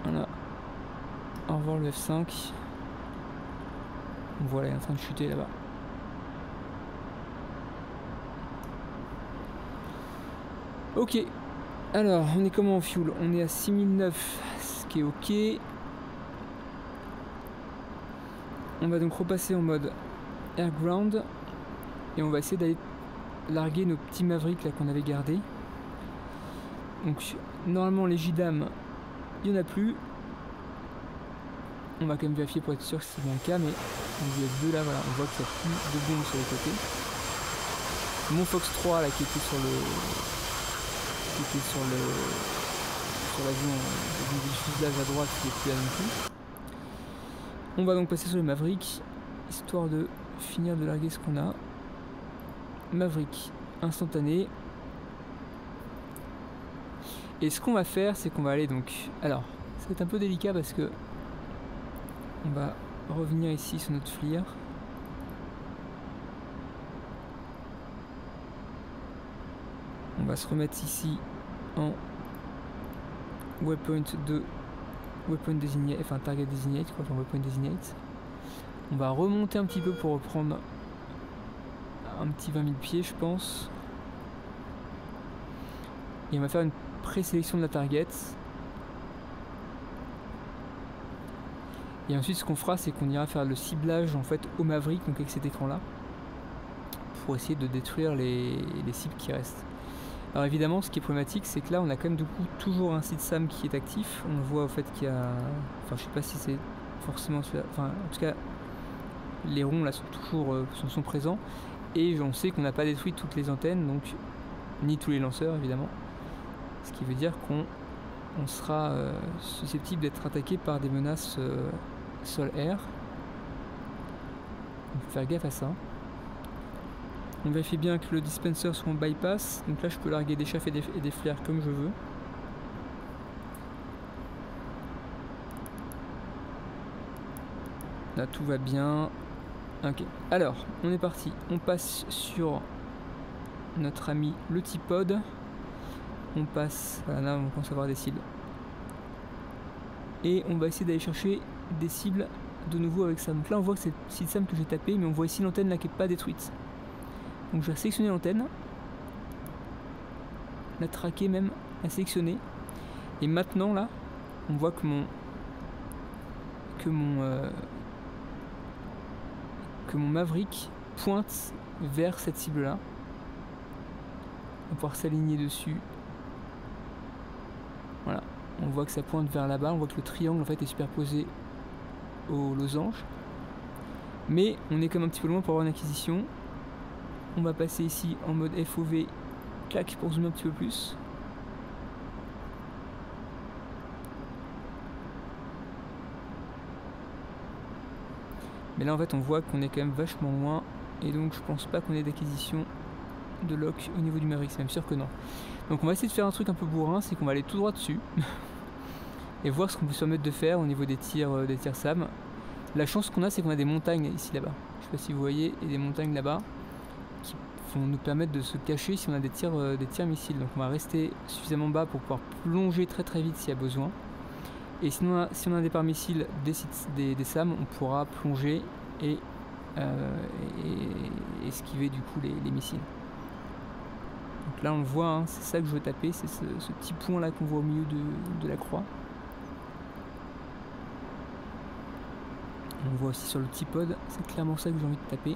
Voilà. Au revoir le F5. Voilà, il est en train de chuter là-bas. Ok. Alors, on est comment en fuel? On est à 6009, ce qui est ok. On va donc repasser en mode airground. Et on va essayer d'aller larguer nos petits Mavericks là qu'on avait gardés. Donc, normalement, les JDAM, il n'y en a plus. On va quand même vérifier pour être sûr que c'est bien le cas, mais on a deux là, voilà, on voit qu'il n'y a plus de bombes sur les côtés. Mon Fox 3 là qui était sur l'avion du fuselage à droite qui est plus là non plus. On va donc passer sur le Maverick, histoire de finir de larguer ce qu'on a. Maverick instantané. Et ce qu'on va faire, c'est qu'on va aller donc... Alors, ça va être un peu délicat parce que on va revenir ici sur notre FLIR. On va se remettre ici en waypoint 2, waypoint designate, enfin target designate, quoi, enfin waypoint designate. On va remonter un petit peu pour reprendre un petit 20 000 pieds, je pense. Et on va faire une présélection de la target. Et ensuite, ce qu'on fera, c'est qu'on ira faire le ciblage en fait au Maverick, donc avec cet écran-là, pour essayer de détruire les cibles qui restent. Alors évidemment, ce qui est problématique, c'est que là, on a quand même du coup toujours un site SAM qui est actif. On voit au fait qu'il y a, enfin, je sais pas si c'est forcément, enfin, en tout cas, les ronds là sont toujours sont présents. Et on sait qu'on n'a pas détruit toutes les antennes, donc ni tous les lanceurs évidemment. Ce qui veut dire qu'on sera susceptible d'être attaqué par des menaces sol-air. Donc faut faire gaffe à ça. On vérifie bien que le dispenser soit en bypass. Donc là je peux larguer des chefs et des flares comme je veux. Là tout va bien. Ok. Alors on est parti. On passe sur notre ami le T-Pod. On passe. Voilà, là on commence à avoir des cibles. Et on va essayer d'aller chercher des cibles de nouveau avec ça. Donc là on voit que c'est le site SAM que j'ai tapé, mais on voit ici l'antenne là qui n'est pas détruite. Donc je vais sélectionner l'antenne, la traquer même, la sélectionner. Et maintenant là, on voit que mon Maverick pointe vers cette cible là. On va pouvoir s'aligner dessus. Voilà, on voit que ça pointe vers là-bas, on voit que le triangle en fait est superposé au losange. Mais on est quand même un petit peu loin pour avoir une acquisition. On va passer ici en mode FOV, clac, pour zoomer un petit peu plus. Mais là en fait on voit qu'on est quand même vachement loin. Et donc je pense pas qu'on ait d'acquisition de lock au niveau du Maverick, c'est même sûr que non. Donc on va essayer de faire un truc un peu bourrin, c'est qu'on va aller tout droit dessus. Et voir ce qu'on peut se permettre de faire au niveau des tirs SAM. La chance qu'on a, c'est qu'on a des montagnes ici là-bas. Je sais pas si vous voyez, et des montagnes là-bas qui vont nous permettre de se cacher si on a des tirs missiles. Donc on va rester suffisamment bas pour pouvoir plonger très très vite s'il y a besoin. Et sinon, si on a un départ missile des SAM, on pourra plonger et esquiver du coup les missiles. Donc là on le voit, hein, c'est ça que je veux taper, c'est ce petit point là qu'on voit au milieu de la croix. On voit aussi sur le T-Pod, c'est clairement ça que j'ai envie de taper.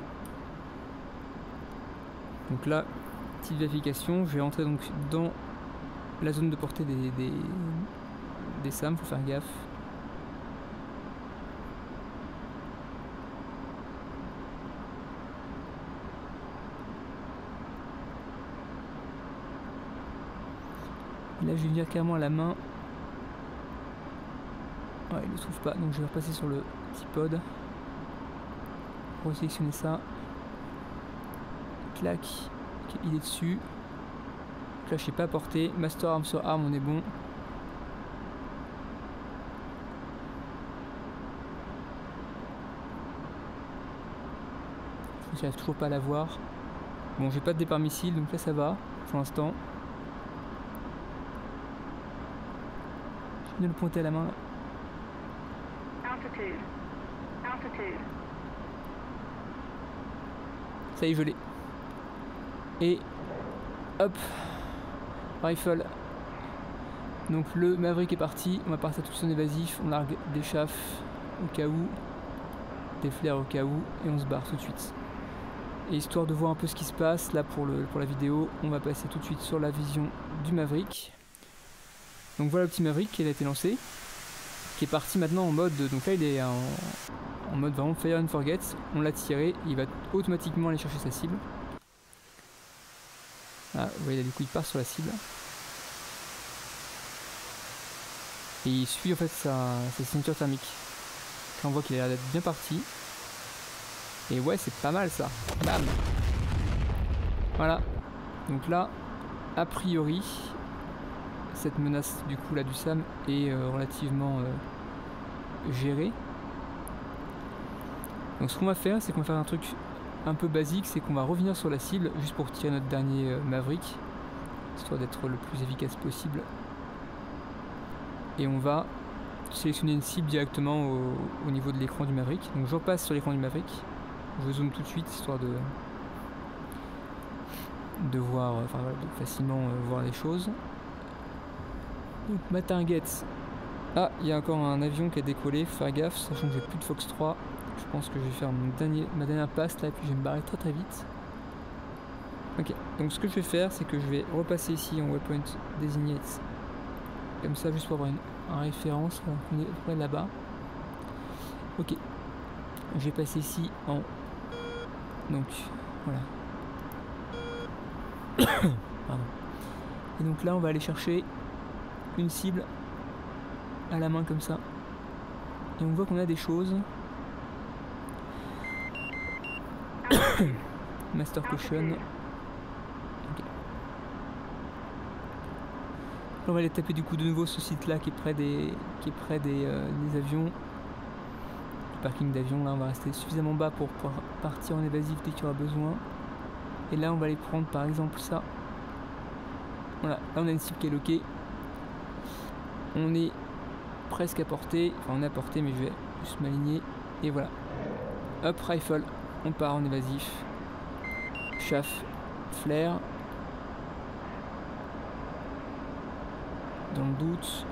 Donc là, petite vérification, je vais rentrer donc dans la zone de portée des SAM, faut faire gaffe. Là je vais venir carrément à la main. Ouais, il ne le trouve pas, donc je vais repasser sur le T-Pod. Resélectionner ça. clac. Ok, il est dessus. Là je sais pas porter. Master arm sur arme, on est bon. J'arrive toujours pas à la voir. Bon, j'ai pas de départ missile, donc là ça va pour l'instant. Je viens de le pointer à la main. Altitude. Altitude. Ça y est, je l'ai. Et hop, rifle. Donc le Maverick est parti. On va partir tout son évasif. On largue des chaffes au cas où, des flares au cas où, et on se barre tout de suite. Et histoire de voir un peu ce qui se passe, là pour la vidéo, on va passer tout de suite sur la vision du Maverick. Donc voilà le petit Maverick qui a été lancé, qui est parti maintenant en mode, donc là il est en mode vraiment fire and forget. On l'a tiré, il va automatiquement aller chercher sa cible. Ah, vous voyez là, du coup il part sur la cible. Et il suit en fait sa signature thermique. Là on voit qu'il a l'air d'être bien parti. Et ouais, c'est pas mal ça. Bam. Voilà. Donc là, a priori, cette menace du coup là du SAM est relativement gérée. Donc ce qu'on va faire, c'est qu'on va faire un truc un peu basique, c'est qu'on va revenir sur la cible juste pour tirer notre dernier Maverick, histoire d'être le plus efficace possible. Et on va sélectionner une cible directement au niveau de l'écran du Maverick. Donc je repasse sur l'écran du Maverick. Je zoome tout de suite histoire de voir, enfin voilà, de facilement voir les choses. Donc ma target. Ah, il y a encore un avion qui a décollé, faut faire gaffe, sachant que j'ai plus de Fox 3. Je pense que je vais faire ma dernière passe là et puis je vais me barrer très vite. Ok, donc ce que je vais faire, c'est que je vais repasser ici en waypoint designate. Comme ça, juste pour avoir une référence, on est à peu près là-bas. Ok, je vais passer ici en... Donc, voilà. Pardon. Et donc là, on va aller chercher une cible à la main comme ça. Et on voit qu'on a des choses. Master Caution. Okay. On va aller taper du coup de nouveau ce site là qui est près des avions. Du parking d'avions. Là on va rester suffisamment bas pour pouvoir partir en évasif dès qu'il y aura besoin. Et là on va aller prendre par exemple ça. Voilà, là on a une cible qui est loquée. On est presque à portée. Enfin on est à portée mais je vais juste m'aligner. Et voilà. Hop, rifle. On part en évasif. Chaff, flare. Dans le doute,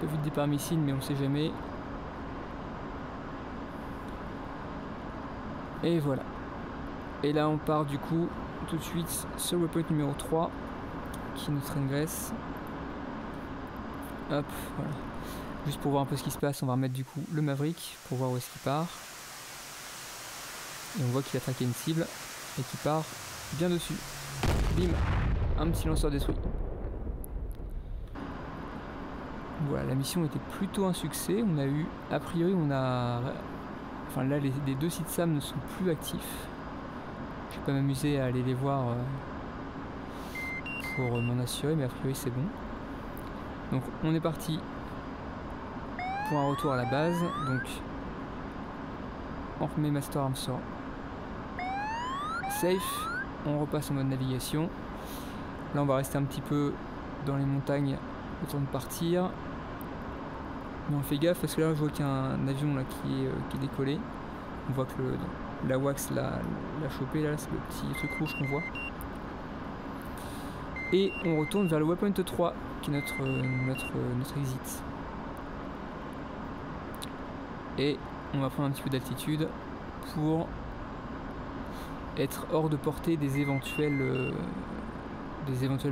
j'ai pas vu de départ missile, mais on sait jamais. Et voilà. Et là, on part du coup tout de suite sur le point numéro 3, qui nous transgresse. Hop, voilà. Juste pour voir un peu ce qui se passe, on va remettre du coup le Maverick pour voir où est-ce qu'il part. Et on voit qu'il a traqué une cible et qu'il part bien dessus. Bim, un petit lanceur détruit. Voilà, la mission était plutôt un succès. On a eu, a priori, enfin là, les deux sites SAM ne sont plus actifs. Je vais pas m'amuser à aller les voir pour m'en assurer, mais a priori c'est bon. Donc on est parti pour un retour à la base. Donc on remet Master Arm sur safe, on repasse en mode navigation. Là on va rester un petit peu dans les montagnes le temps de partir. Mais on fait gaffe parce que là je vois qu'il y a un avion là qui est décollé. On voit que la wax l'a chopé, là c'est le petit truc rouge qu'on voit. Et on retourne vers le waypoint 3 qui est notre exit. Et on va prendre un petit peu d'altitude pour être hors de portée des éventuels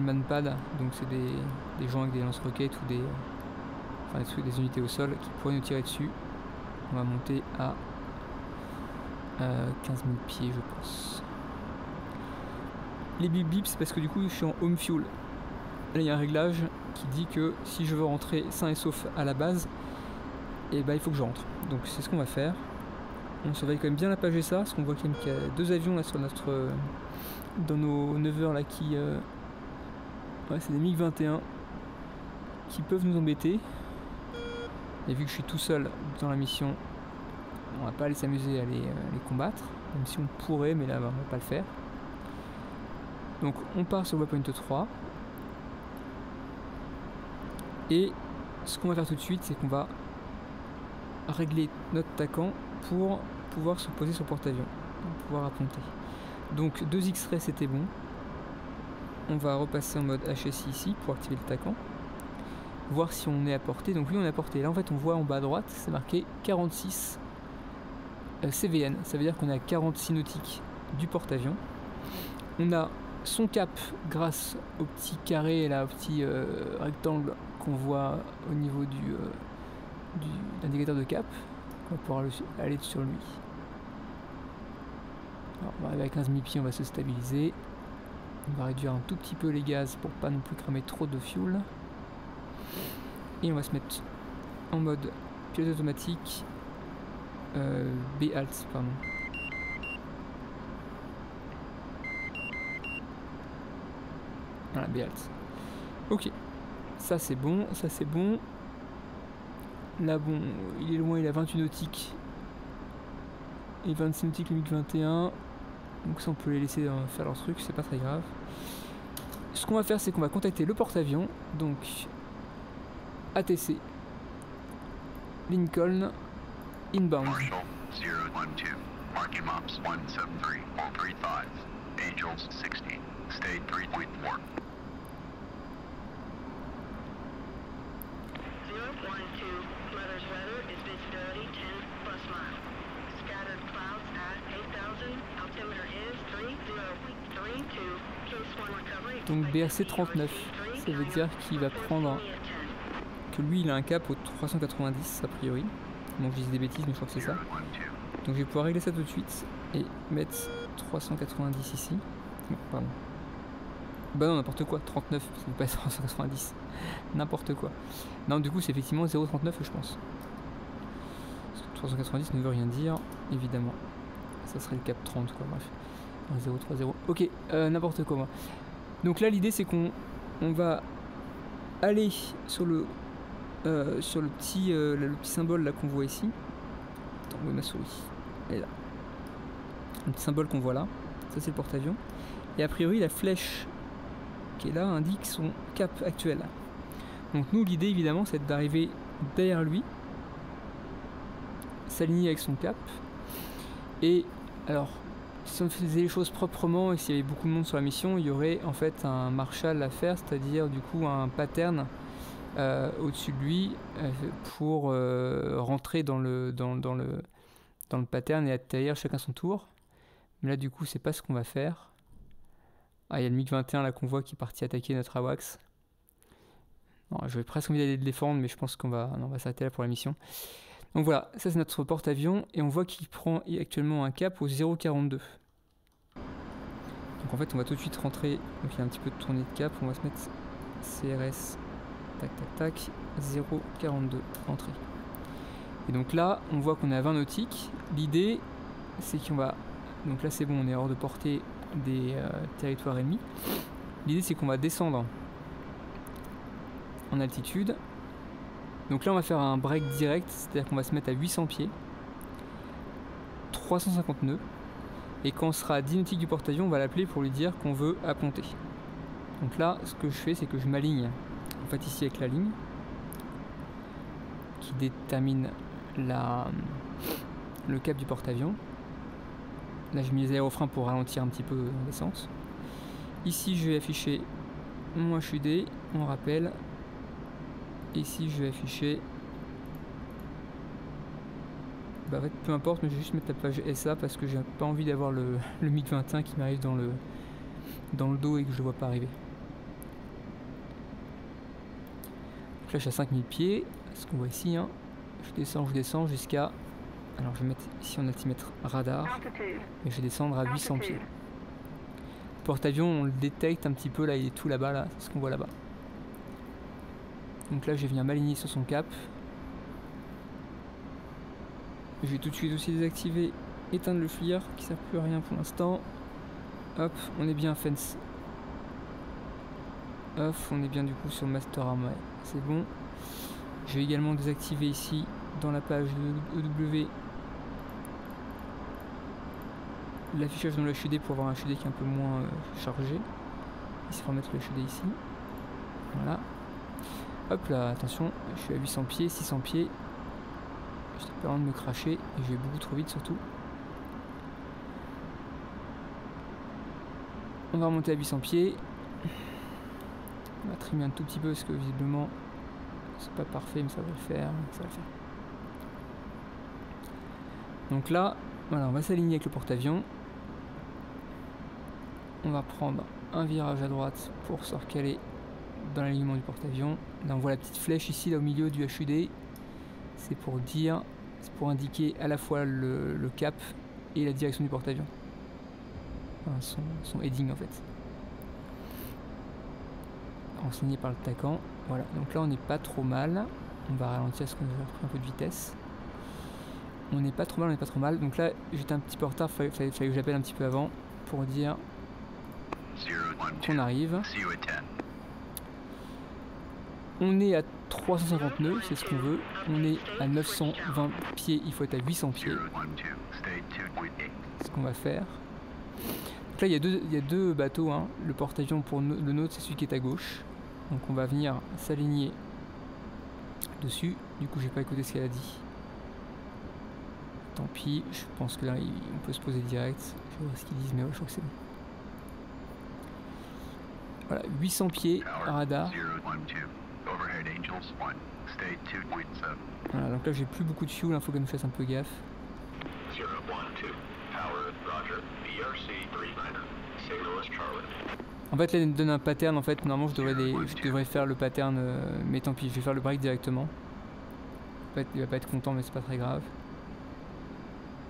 manpads. Donc c'est des gens avec des lance-roquettes ou des unités au sol qui pourraient nous tirer dessus. On va monter à 15 000 pieds je pense. Les bip bip c'est parce que du coup je suis en home fuel. Là il y a un réglage qui dit que si je veux rentrer sain et sauf à la base, et bah il faut que je rentre. Donc c'est ce qu'on va faire. On surveille quand même bien la page SA, parce qu'on voit quand même qu'il y a 2 avions là sur notre... dans nos 9 heures là qui... Ouais, c'est des MiG-21 qui peuvent nous embêter. Et vu que je suis tout seul dans la mission, on va pas aller s'amuser à les combattre, même si on pourrait, mais là on va pas le faire. Donc on part sur le waypoint 3. Et ce qu'on va faire tout de suite, c'est qu'on va régler notre attaquant pour pouvoir se poser sur le porte-avions, pour pouvoir apponter. Donc 2 X-ray c'était bon. On va repasser en mode HSI ici pour activer l'attaquant. Voir si on est à portée. Donc oui, on est à portée. Là en fait on voit en bas à droite, c'est marqué 46 CVN. Ça veut dire qu'on est à 46 nautiques du porte-avions. On a son cap grâce au petit carré, là, au petit rectangle qu'on voit au niveau de l'indicateur de cap. On va pouvoir aller sur lui. Alors, on va arriver à 15 000 pieds, on va se stabiliser. On va réduire un tout petit peu les gaz pour pas non plus cramer trop de fuel. Et on va se mettre en mode pilote automatique. B-Alt, pardon. Voilà, B-Alt. Ok. Ça c'est bon, ça c'est bon. Là bon, il est loin, il a 28 nautiques. Et 26 nautiques le MiG-21. Donc ça on peut les laisser faire leur truc, c'est pas très grave. Ce qu'on va faire, c'est qu'on va contacter le porte-avions. Donc ATC Lincoln inbound. Marshall 012, marking maps 173435, Angels 60, state 3.4. 012, weather's weather is visibility 10 plus mile. Scattered clouds at 8,000, altimeter is 3032, case 1 recovery. Donc BRC 39, ça veut dire qu'il va prendre que lui il a un cap au 390 a priori. Donc je dis des bêtises mais je crois que c'est ça. Donc je vais pouvoir régler ça tout de suite et mettre 390 ici. Non, pardon. Bah non, n'importe quoi, 39, ça ne veut pas être 390. N'importe quoi. Non, du coup c'est effectivement 0,39 je pense. 390 ne veut rien dire, évidemment. Ça serait le cap 30 quoi, bref. 030. Ok, n'importe quoi moi. Donc là l'idée c'est qu'on va aller sur le petit symbole là qu'on voit ici. Attends, où est ma souris? Elle est là. Le petit symbole qu'on voit là, ça c'est le porte-avions. Et a priori la flèche qui est là indique son cap actuel. Donc nous l'idée évidemment c'est d'arriver derrière lui, s'aligner avec son cap. Et alors si on faisait les choses proprement et s'il y avait beaucoup de monde sur la mission, il y aurait en fait un Marshall à faire, c'est-à-dire du coup un pattern au-dessus de lui pour rentrer dans le pattern et atterrir chacun son tour. Mais là du coup c'est pas ce qu'on va faire. Ah, il y a le MiG-21 là qu'on voit qui est parti attaquer notre AWACS. Non, j'aurais presque envie d'aller le défendre mais je pense qu'on va s'arrêter là pour la mission. Donc voilà, ça c'est notre porte-avions et on voit qu'il prend actuellement un cap au 0,42. Donc en fait on va tout de suite rentrer, donc il y a un petit peu de tournée de cap, on va se mettre CRS, tac tac tac, 0,42, entrée. Et donc là on voit qu'on est à 20 nautiques, l'idée c'est qu'on va, donc là c'est bon, on est hors de portée des territoires ennemis. L'idée c'est qu'on va descendre en altitude. Donc là on va faire un break direct, c'est-à-dire qu'on va se mettre à 800 pieds, 350 nœuds, et quand on sera à 10 nautiques du porte-avions, on va l'appeler pour lui dire qu'on veut apponter. Donc là ce que je fais c'est que je m'aligne en fait ici avec la ligne qui détermine le cap du porte-avions. Là j'ai mis les aérofreins pour ralentir un petit peu en descente. Ici je vais afficher mon HUD, on rappelle. Ici je vais afficher, bah en fait peu importe, mais je vais juste mettre la page SA parce que j'ai pas envie d'avoir le MiG-21 qui m'arrive dans le dos et que je le vois pas arriver. Donc là je suis à 5000 pieds, ce qu'on voit ici, hein. Je descends jusqu'à, alors je vais mettre ici en altimètre radar, et je vais descendre à 800 pieds. Le porte-avions on le détecte un petit peu, là il est tout là-bas, là, c'est ce qu'on voit là-bas. Donc là je vais venir m'aligner sur son cap. Je vais tout de suite aussi désactiver, éteindre le FLIR qui sert plus à rien pour l'instant. Hop, on est bien fence. Off, on est bien du coup sur Master Arm, ouais, c'est bon. Je vais également désactiver ici dans la page de EW l'affichage dans le HUD pour avoir un HUD qui est un peu moins chargé. Il faut remettre le HUD ici. Voilà. Hop là, attention, je suis à 800 pieds, 600 pieds. J'étais pas loin de me cracher et je vais beaucoup trop vite surtout. On va remonter à 800 pieds. On va trimer un tout petit peu parce que visiblement c'est pas parfait, mais ça va le faire. Ça va le faire. Donc là, voilà, on va s'aligner avec le porte-avions. On va prendre un virage à droite pour se recaler dans l'alignement du porte-avions. Là on voit la petite flèche ici là au milieu du HUD. C'est pour dire, c'est pour indiquer à la fois le cap et la direction du porte-avions. Enfin, son heading en fait. Renseigné par le TACAN. Voilà, donc là on n'est pas trop mal. On va ralentir parce qu'on a repris un peu de vitesse. On n'est pas trop mal, on n'est pas trop mal. Donc là j'étais un petit peu en retard, fallait que j'appelle un petit peu avant pour dire qu'on arrive. On est à 350 nœuds, c'est ce qu'on veut. On est à 920 pieds, il faut être à 800 pieds. C'est ce qu'on va faire. Donc là il y a deux bateaux, hein. Le porte-avions pour le nôtre c'est celui qui est à gauche. Donc on va venir s'aligner dessus. Du coup j'ai pas écouté ce qu'elle a dit. Tant pis, je pense que là on peut se poser direct. Je vais voir ce qu'ils disent, mais ouais, je crois que c'est bon. Voilà, 800 pieds à radar. Voilà, donc là j'ai plus beaucoup de fuel, il faut que je fasse un peu gaffe. En fait là il me donne un pattern, en fait normalement je devrais faire le pattern, mais tant pis, je vais faire le break directement. En fait, il va pas être content mais c'est pas très grave.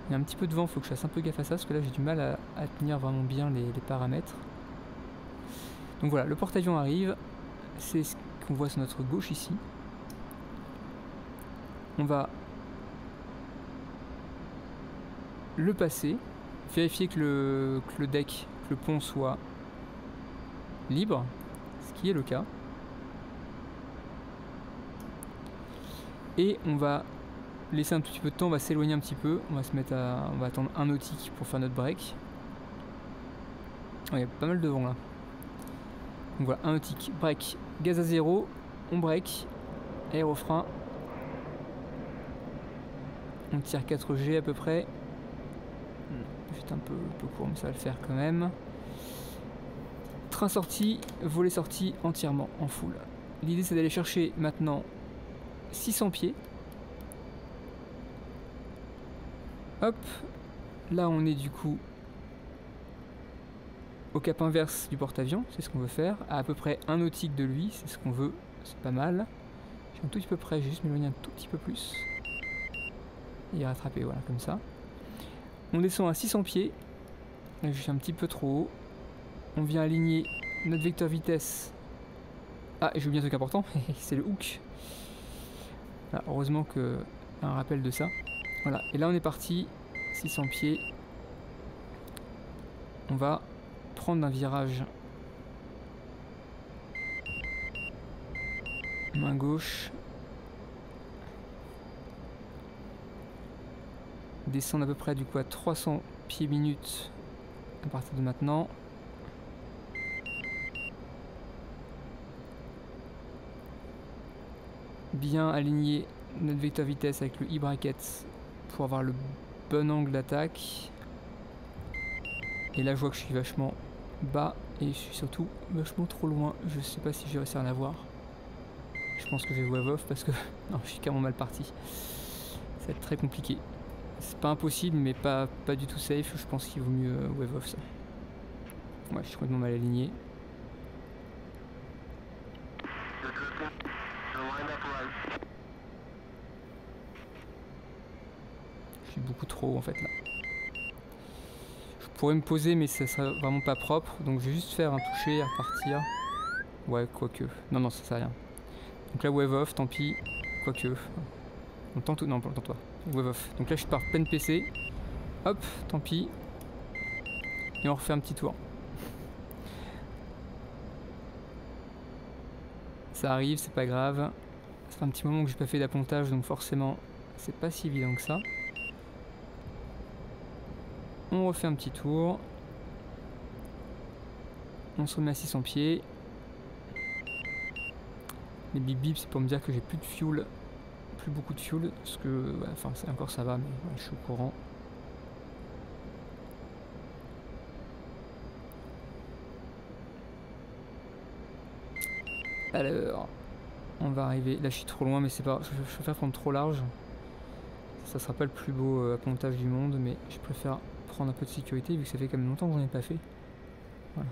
Il y a un petit peu de vent, il faut que je fasse un peu gaffe à ça parce que là j'ai du mal à tenir vraiment bien les paramètres. Donc voilà, le porte-avions arrive, c'est ce qu'on voit sur notre gauche ici. On va le passer, vérifier que le deck, que le pont soit libre, ce qui est le cas. Et on va laisser un petit peu de temps, on va s'éloigner un petit peu, on va se mettre on va attendre un nautique pour faire notre break. Oh, il y a pas mal de vent là. Donc voilà, un nautique, break, gaz à zéro, on break, aérofrein. On tire 4G à peu près. Juste un peu court, mais ça va le faire quand même. Train sorti, volet sorti entièrement en full. L'idée c'est d'aller chercher maintenant 600 pieds. Hop, là on est du coup au cap inverse du porte-avions, c'est ce qu'on veut faire. À peu près un nautique de lui, c'est ce qu'on veut, c'est pas mal. Je suis un tout petit peu près, je vais juste m'éloigner un tout petit peu plus. Et rattraper, voilà, comme ça. On descend à 600 pieds. Là, je suis un petit peu trop haut. On vient aligner notre vecteur vitesse. Ah, et j'ai oublié un truc important, c'est le hook. Ah, heureusement que un rappel de ça. Voilà, et là on est parti, 600 pieds. On va prendre un virage main gauche. Descendre à peu près du coup à 300 pieds minutes à partir de maintenant. Bien aligner notre vecteur vitesse avec le e-bracket pour avoir le bon angle d'attaque. Et là je vois que je suis vachement bas et je suis surtout vachement trop loin. Je sais pas si je vais réussir à l'avoir. Je pense que je vais wave off parce que non, je suis carrément mal parti. Ça va être très compliqué. C'est pas impossible mais pas du tout safe. Je pense qu'il vaut mieux wave off ça. Ouais, je suis complètement mal aligné. Je suis beaucoup trop haut en fait là. Je pourrais me poser mais ça serait vraiment pas propre. Donc je vais juste faire un toucher et repartir. Ouais, quoique. Non, ça sert à rien. Donc là wave off, tant pis. Quoique. On tente ou non, on tente pas. Wave off. Donc là je pars peine PC. Hop, tant pis. Et on refait un petit tour. Ça arrive, c'est pas grave. Ça fait un petit moment que j'ai pas fait d'appontage, donc forcément c'est pas si évident que ça. On refait un petit tour. On se remet à 600 pieds. Les bip bip c'est pour me dire que j'ai plus de fuel. Plus beaucoup de fuel. Parce que, enfin encore ça va, mais ouais, je suis au courant. Alors, on va arriver. Là je suis trop loin, mais c'est pas. Je préfère prendre trop large. Ça sera pas le plus beau appontage du monde, mais je préfère prendre un peu de sécurité vu que ça fait quand même longtemps que j'en ai pas fait. Voilà.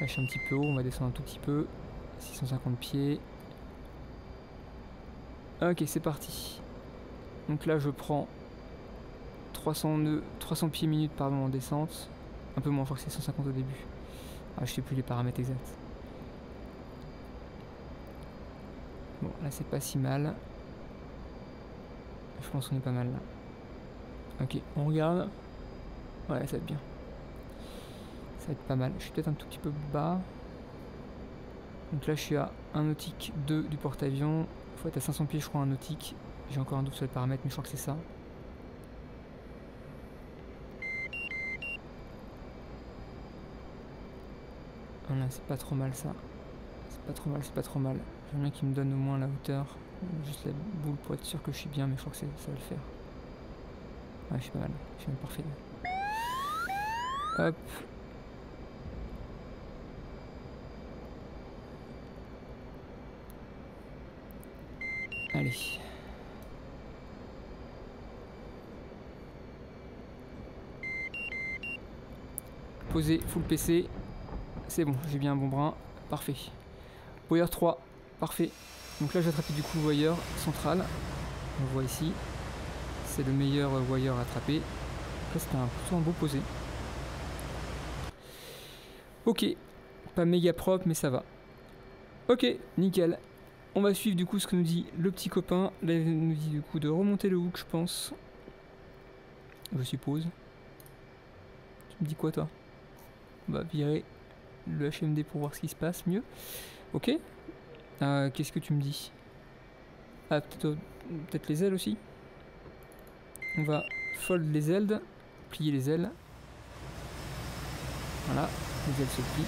Lâche un petit peu haut, on va descendre un tout petit peu. 650 pieds. Ok, c'est parti. Donc là, je prends 300 pieds minutes pardon, en descente. Un peu moins, je crois que c'est 150 au début. Ah, je sais plus les paramètres exacts. Bon, là, c'est pas si mal. Je pense qu'on est pas mal là. Ok, on regarde. Ouais, ça va être bien. Ça va être pas mal. Je suis peut-être un tout petit peu bas. Donc là je suis à 1 nautique 2 du porte-avions. Il faut être à 500 pieds je crois un nautique. J'ai encore un doute sur les paramètres mais je crois que c'est ça. Voilà, c'est pas trop mal ça. C'est pas trop mal, c'est pas trop mal. J'aimerais bien qu'il me donne au moins la hauteur. Juste la boule pour être sûr que je suis bien mais je crois que ça va le faire. Ouais je suis pas mal, je suis même parfait. Hop. Allez. Poser full PC. C'est bon, j'ai bien un bon brin. Parfait. Wire 3. Parfait. Donc là j'ai attrapé du coup le wire central. On le voit ici. C'est le meilleur wire à attraper. Là c'était plutôt un beau posé. Ok. Pas méga propre mais ça va. Ok, nickel. On va suivre du coup ce que nous dit le petit copain. Là il nous dit du coup de remonter le hook je pense. Je suppose. Tu me dis quoi toi? On va virer le HMD pour voir ce qui se passe mieux. Ok. Qu'est-ce que tu me dis? Ah peut-être les ailes aussi. On va fold les ailes. Plier les ailes. Voilà. Les ailes se plient.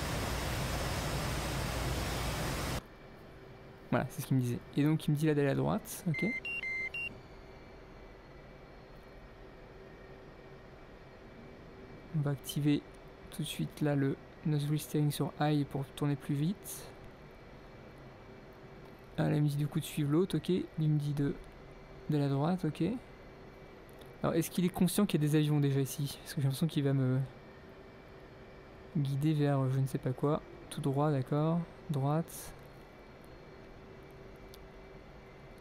Voilà, c'est ce qu'il me disait. Et donc il me dit là d'aller à droite. Ok. On va activer tout de suite là le nose wheel steering sur high pour tourner plus vite. Ah, là il me dit du coup de suivre l'autre, ok. Lui me dit d'aller à droite, ok. Alors est-ce qu'il est conscient qu'il y a des avions déjà ici? Parce que j'ai l'impression qu'il va me guider vers je ne sais pas quoi. Tout droit, d'accord. Droite.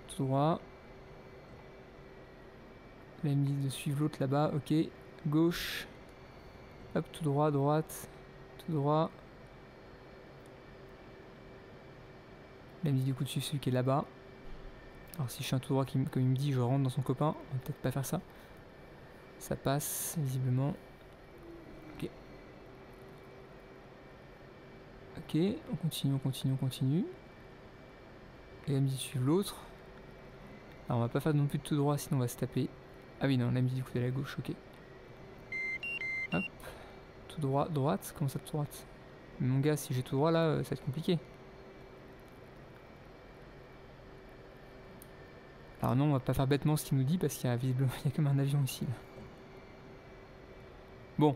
Tout droit. Là il me dit de suivre l'autre là-bas, ok. Gauche. Hop, tout droit, droite. Tout droit. Là il me dit du coup de suivre celui qui est là-bas. Alors si je suis un tout droit comme il me dit, je rentre dans son copain. On va peut-être pas faire ça. Ça passe, visiblement. Ok. Ok, on continue, on continue, on continue. Et là il me dit de suivre l'autre. Alors on va pas faire non plus de tout droit, sinon on va se taper. Ah oui, non, là il me dit du coup d'aller à gauche, ok. Hop. Tout droit, droite. Comment ça, tout droite? Mais mon gars, si j'ai tout droit là, ça va être compliqué. Alors non, on va pas faire bêtement ce qu'il nous dit parce qu'il y a visiblement il y a comme un avion ici. Là. Bon,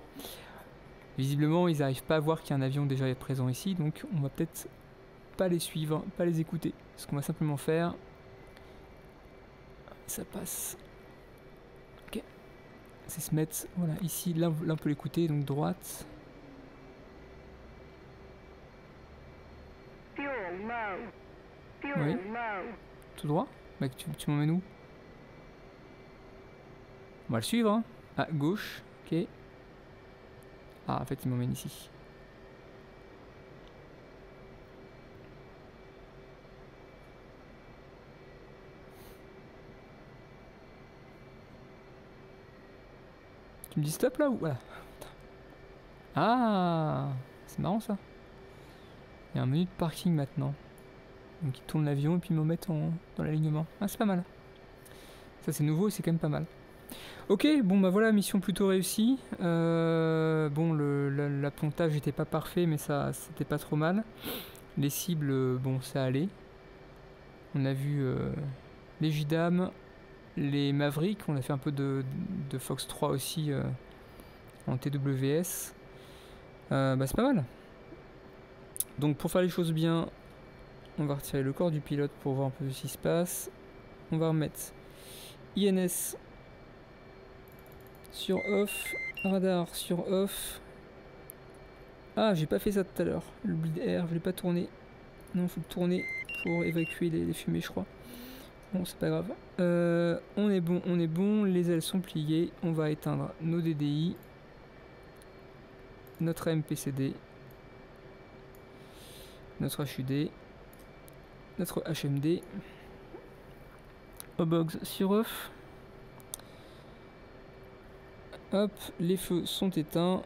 visiblement ils n'arrivent pas à voir qu'il y a un avion déjà présent ici, donc on va peut-être pas les suivre, pas les écouter. Ce qu'on va simplement faire, ça passe. Ok, c'est se mettre, voilà, ici, là on peut l'écouter, donc droite. Oui. Tout droit? Bah, tu m'emmènes où? On va le suivre, hein. À gauche, ok. Ah, en fait, il m'emmène ici. Tu me dis stop là ou voilà. Ah, c'est marrant ça. Il y a un menu de parking maintenant. Donc il tourne l'avion et puis il me met dans l'alignement. Ah, c'est pas mal. Ça c'est nouveau et c'est quand même pas mal. Ok, bon bah voilà, mission plutôt réussie. Bon, l'appontage n'était pas parfait, mais ça c'était pas trop mal. Les cibles, bon, ça allait. On a vu les JDAM, les Mavericks, on a fait un peu de Fox 3 aussi en TWS. Bah c'est pas mal. Donc pour faire les choses bien, on va retirer le corps du pilote pour voir un peu ce qui se passe. On va remettre INS sur off, radar sur off. Ah, j'ai pas fait ça tout à l'heure. Le bleed air, je l'ai pas tourné. Non, faut le tourner pour évacuer les fumées, je crois. Bon, c'est pas grave. On est bon. Les ailes sont pliées. On va éteindre nos DDI. Notre AMPCD. Notre HUD. Notre HMD. Obox sur off. Hop, les feux sont éteints.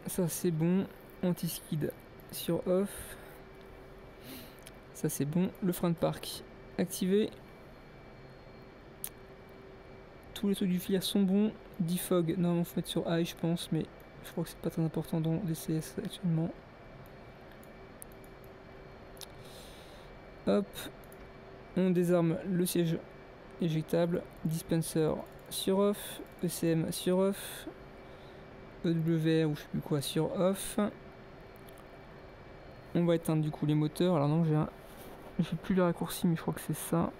Ça c'est bon. Anti-skid sur off. Ça c'est bon. Le frein de parc activé. Tous les trucs du FLIR sont bons. Defog, normalement faut mettre sur high je pense, mais je crois que c'est pas très important dans DCS actuellement. Hop, on désarme le siège éjectable. Dispenser sur off. ECM sur off. EWR ou je sais plus quoi sur off. On va éteindre du coup les moteurs. Alors non, j'ai plus le raccourci, mais je crois que c'est ça.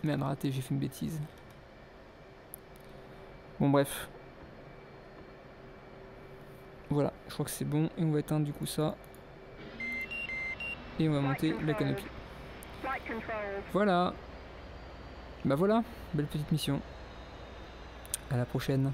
Merde, raté, j'ai fait une bêtise. Bon bref. Voilà, je crois que c'est bon. Et on va éteindre du coup ça. Et on va monter la canopie. Voilà. Bah voilà, belle petite mission. À la prochaine.